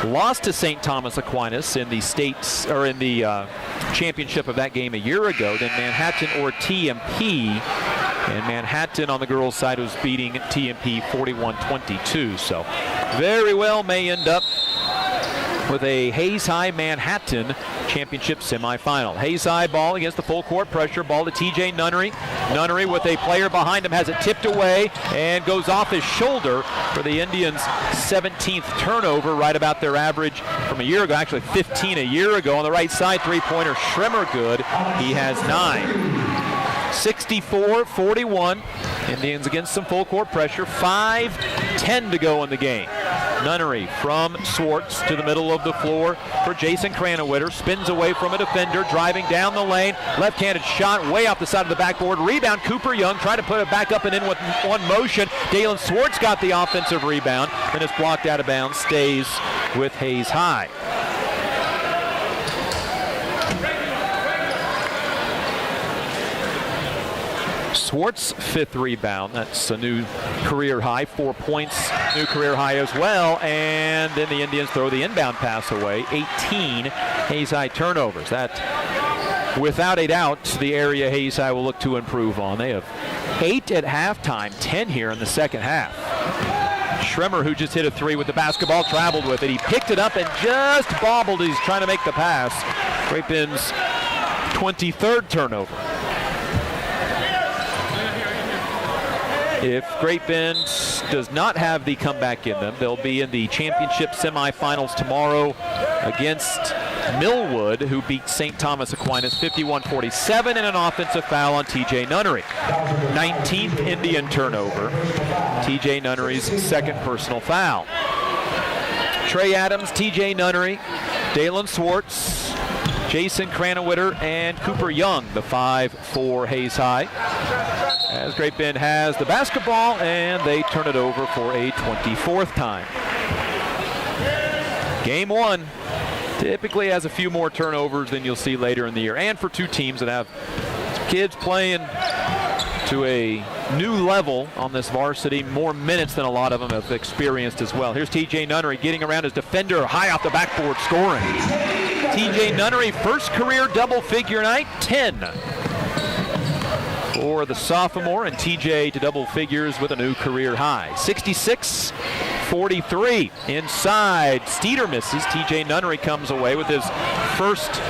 lost to St. Thomas Aquinas in the championship of that game a year ago. Then Manhattan or TMP, and Manhattan on the girls' side was beating TMP 41-22. So very well may end up with a Hayes High Manhattan championship semifinal. Hayes High ball against the full court pressure. Ball to TJ Nunnery. Nunnery with a player behind him has it tipped away and goes off his shoulder for the Indians' 17th turnover, right about their average from a year ago, actually 15 a year ago. On the right side, 3-pointer Schrimmer good. He has 9. 64-41. Indians against some full court pressure. 5:10 to go in the game. Nunnery from Swartz to the middle of the floor for Jason Cranwitter. Spins away from a defender, driving down the lane. Left-handed shot way off the side of the backboard. Rebound, Cooper Young trying to put it back up and in with one motion. Dalen Swartz got the offensive rebound, and it's blocked out of bounds. Stays with Hayes High. Swartz' 5th rebound. That's a new career high. 4 points, new career high as well. And then the Indians throw the inbound pass away. 18 Hayes High turnovers. That, without a doubt, the area Hayes High will look to improve on. They have 8 at halftime, 10 here in the second half. Schrimmer, who just hit a 3 with the basketball, traveled with it. He picked it up and just bobbled as he's trying to make the pass. Great Bend's 23rd turnover. If Great Bend does not have the comeback in them, they'll be in the championship semifinals tomorrow against Millwood, who beat St. Thomas Aquinas 51-47, and an offensive foul on TJ Nunnery. 19th Indian turnover. TJ Nunnery's second personal foul. Trey Adams, TJ Nunnery, Dalen Swartz, Jason Cranwitter, and Cooper Young, the 5 for Hayes High. As Great Bend has the basketball, and they turn it over for a 24th time. Game 1 typically has a few more turnovers than you'll see later in the year. And for two teams that have kids playing to a new level on this varsity, more minutes than a lot of them have experienced as well. Here's TJ Nunnery getting around his defender, high off the backboard, scoring. TJ Nunnery, first career double-figure night, 10 for the sophomore, and TJ to double figures with a new career high. 66-43 inside. Steeder misses. TJ Nunnery comes away with his first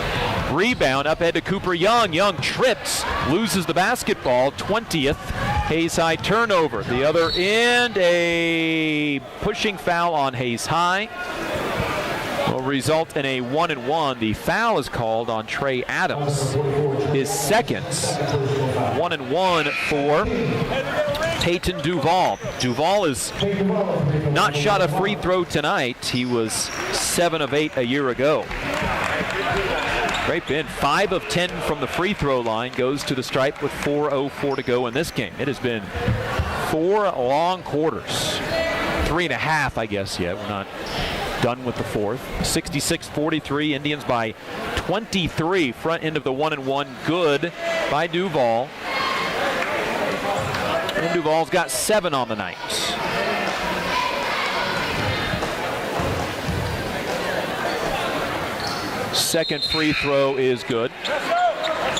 rebound. Up ahead to Cooper Young. Young trips, loses the basketball. 20th Hayes High turnover. The other end, a pushing foul on Hayes High will result in a 1-and-1. The foul is called on Trey Adams, his second. 1-and-1 for Peyton Duval. Duval has not shot a free throw tonight. He was 7 of 8 a year ago. Great Bend, 5 of 10 from the free throw line, goes to the stripe with 4:04 to go in this game. It has been 4 long quarters. 3.5, I guess, yet. We're not done with the fourth. 66-43, Indians by 23. Front end of the 1-and-1, good by Duval. And Duval's got 7 on the night. Second free throw is good.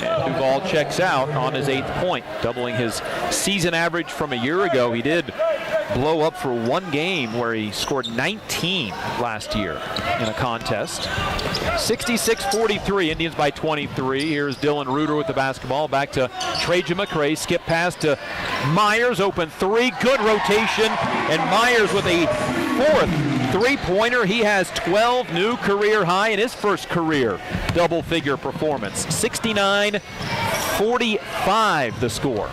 And Duval checks out on his 8th point, doubling his season average from a year ago. He did blow up for one game where he scored 19 last year in a contest. 66-43, Indians by 23. Here's Dylan Reuter with the basketball. Back to Trajan McCray. Skip pass to Myers. Open 3. Good rotation. And Myers with a 4th three-pointer. He has 12, new career high in his first career double-figure performance. 69-45 the score.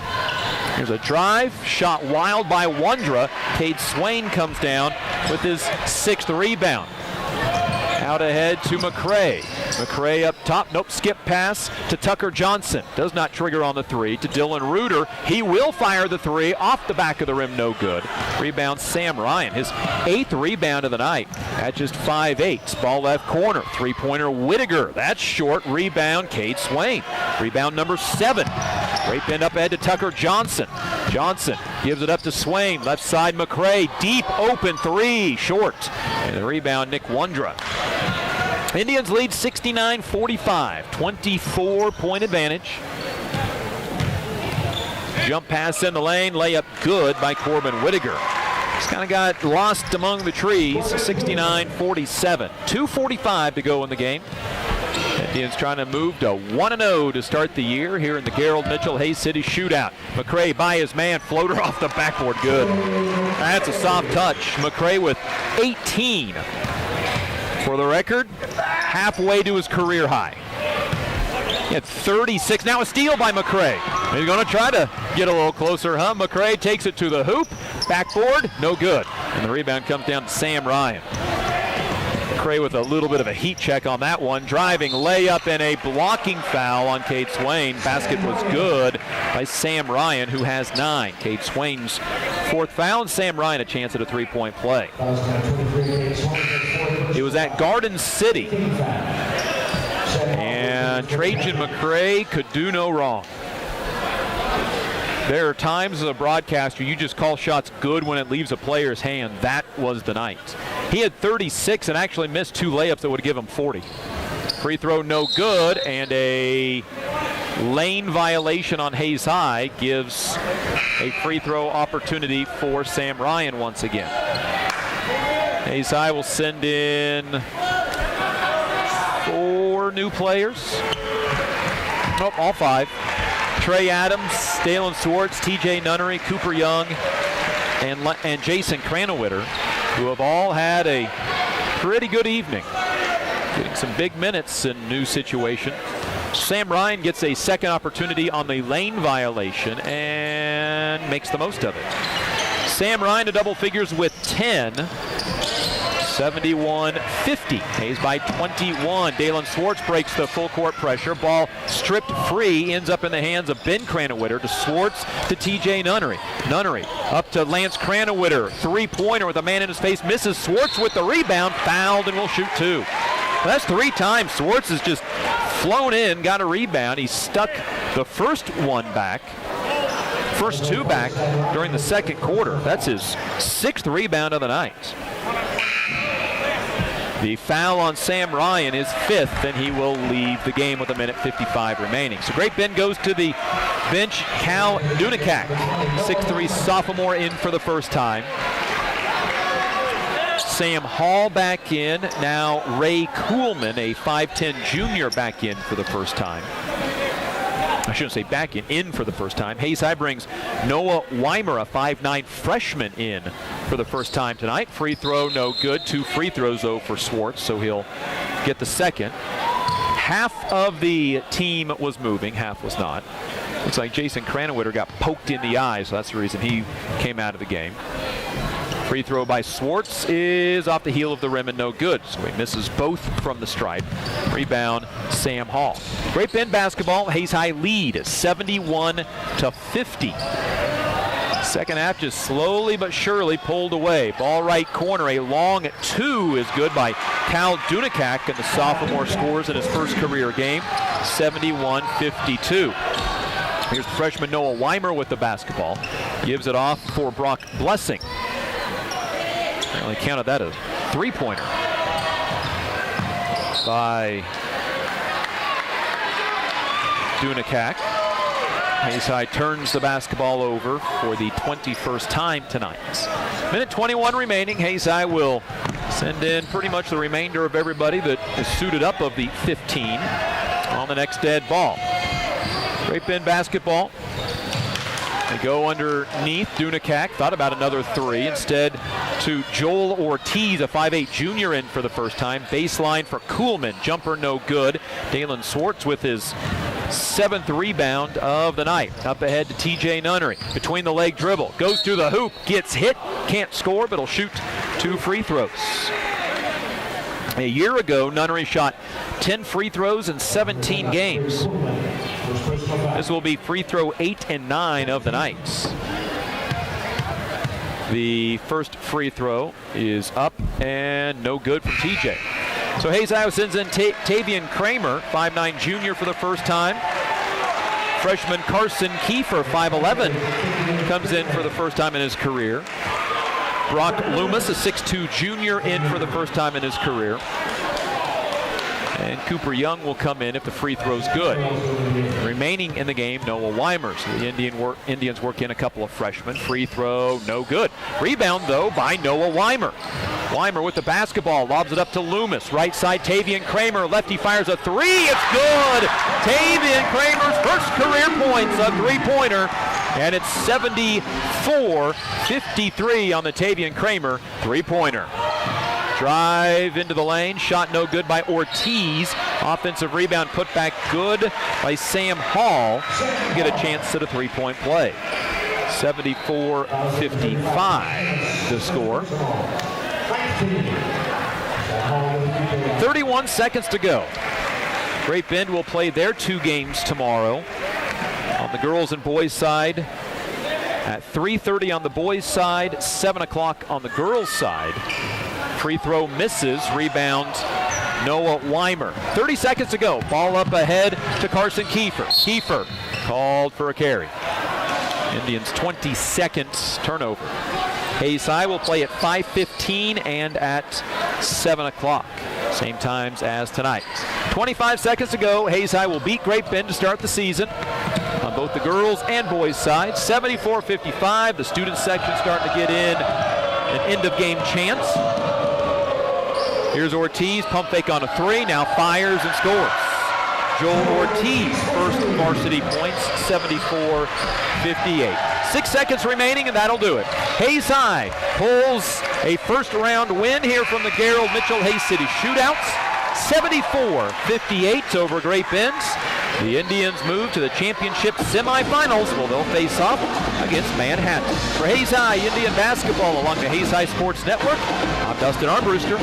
Here's a drive, shot wild by Wondra. Cade Swain comes down with his 6th rebound. Out ahead to McCray. McCray up top, nope, skip pass to Tucker Johnson. Does not trigger on the 3 to Dylan Reuter. He will fire the 3 off the back of the rim, no good. Rebound Sam Ryan, his 8th rebound of the night at just 5'8". Ball left corner, 3-pointer Whittaker. That's short, rebound Cade Swain. Rebound number 7. Great Bend up ahead to Tucker Johnson. Johnson gives it up to Swain. Left side McCray. Deep open 3. Short. And the rebound Nick Wondra. Indians lead 69-45. 24-point advantage. Jump pass in the lane. Layup good by Corbin Whittaker. Just kind of got lost among the trees. 69-47. 2:45 to go in the game. Indians trying to move to 1-0 to start the year here in the Gerald Mitchell Hayes City shootout. McCray by his man, floater off the backboard, good. That's a soft touch. McCray with 18. For the record, halfway to his career high. He had 36. Now a steal by McCray. He's going to try to get a little closer, huh? McCray takes it to the hoop. Backboard, no good. And the rebound comes down to Sam Ryan. McCray with a little bit of a heat check on that one. Driving layup and a blocking foul on Cade Swain. Basket was good by Sam Ryan, who has 9. Cade Swain's 4th foul, and Sam Ryan a chance at a 3-point play. It was at Garden City. And Trajan McCray could do no wrong. There are times as a broadcaster you just call shots good when it leaves a player's hand. That was the night. He had 36 and actually missed 2 layups that would give him 40. Free throw no good, and a lane violation on Hayes High gives a free throw opportunity for Sam Ryan once again. Hayes High will send in 4 new players. Nope, all 5. Trey Adams, Dalen Swartz, TJ Nunnery, Cooper Young, and Jason Cranwitter, who have all had a pretty good evening. Getting some big minutes in new situation. Sam Ryan gets a second opportunity on the lane violation and makes the most of it. Sam Ryan to double figures with 10. 71-50. Hayes by 21. Dalen Swartz breaks the full court pressure. Ball stripped free. Ends up in the hands of Ben Cranwitter to Swartz to TJ Nunnery. Nunnery up to Lance Cranwitter. Three-pointer with a man in his face. Misses. Swartz with the rebound. Fouled and will shoot two. Well, that's 3 times. Swartz has just flown in, got a rebound. He stuck the first two back during the second quarter. That's his 6th rebound of the night. The foul on Sam Ryan is 5th, and he will leave the game with 1:55 remaining. So Great Bend goes to the bench. Cal Dunakak, 6'3" sophomore, in for the first time. Sam Hall back in. Now Ray Kuhlman, a 5'10" junior, back in for the first time. I shouldn't say back in for the first time. Hayes High brings Noah Weimer, a 5'9" freshman, in for the first time tonight. Free throw, no good. 2 free throws, though, for Swartz, so he'll get the second. Half of the team was moving, half was not. Looks like Jason Cranwitter got poked in the eye, so that's the reason he came out of the game. Free throw by Swartz is off the heel of the rim and no good, so he misses both from the stripe. Rebound, Sam Hall. Great Bend basketball. Hayes High lead 71-50. Second half just slowly but surely pulled away. Ball right corner, a long 2 is good by Cal Dunakak, and the sophomore scores in his first career game. 71-52. Here's freshman Noah Weimer with the basketball. Gives it off for Brock Blessing. I only counted that as 3-pointer by Dunakak. Hayes High turns the basketball over for the 21st time tonight. Minute 21 remaining. Hayes High will send in pretty much the remainder of everybody that is suited up of the 15 on the next dead ball. Great Bend basketball. They go underneath. Dunakak thought about another 3. Instead to Joel Ortiz, a 5'8" junior, in for the first time. Baseline for Kuhlman. Jumper no good. Dalen Swartz with his 7th rebound of the night. Up ahead to TJ Nunnery. Between the leg dribble. Goes through the hoop. Gets hit. Can't score, but he'll shoot 2 free throws. A year ago, Nunnery shot 10 free throws in 17 games. This will be free throw 8 and 9 of the night. The first free throw is up and no good from TJ. So Hayes Iowa sends in Tavian Kramer, 5'9" junior, for the first time. Freshman Carson Kiefer, 5'11", comes in for the first time in his career. Brock Loomis, a 6'2" junior, in for the first time in his career. And Cooper Young will come in if the free throw's good. Remaining in the game, Noah Weimer. So the Indians work in a couple of freshmen. Free throw, no good. Rebound, though, by Noah Weimer. Weimer with the basketball, lobs it up to Loomis. Right side, Tavian Kramer. Lefty fires a 3. It's good! Tavian Kramer's first career points, a 3-pointer. And it's 74-53 on the Tavian Kramer 3-pointer. Drive into the lane, shot no good by Ortiz. Offensive rebound put back good by Sam Hall. Get a chance at a 3-point play. 74-55 to score. 31 seconds to go. Great Bend will play their 2 games tomorrow. On the girls and boys side at 3:30 on the boys side, 7 o'clock on the girls side. Free throw misses. Rebound, Noah Weimer. 30 seconds to go. Ball up ahead to Carson Kiefer. Kiefer called for a carry. Indians' 22nd turnover. Hayes High will play at 5:15 and at 7 o'clock. Same times as tonight. 25 seconds to go. Hayes High will beat Great Bend to start the season on both the girls and boys side. 74-55. The student section starting to get in an end-of-game chance. Here's Ortiz, pump fake on a 3, now fires and scores. Joel Ortiz, first varsity points, 74-58. 6 seconds remaining, and that'll do it. Hayes High pulls a first-round win here from the Gerald Mitchell Hayes City Shootouts, 74-58 over Great Bend. The Indians move to the championship semifinals. Well, they'll face off against Manhattan. For Hayes High Indian basketball along the Hayes High Sports Network, I'm Dustin Armbruster.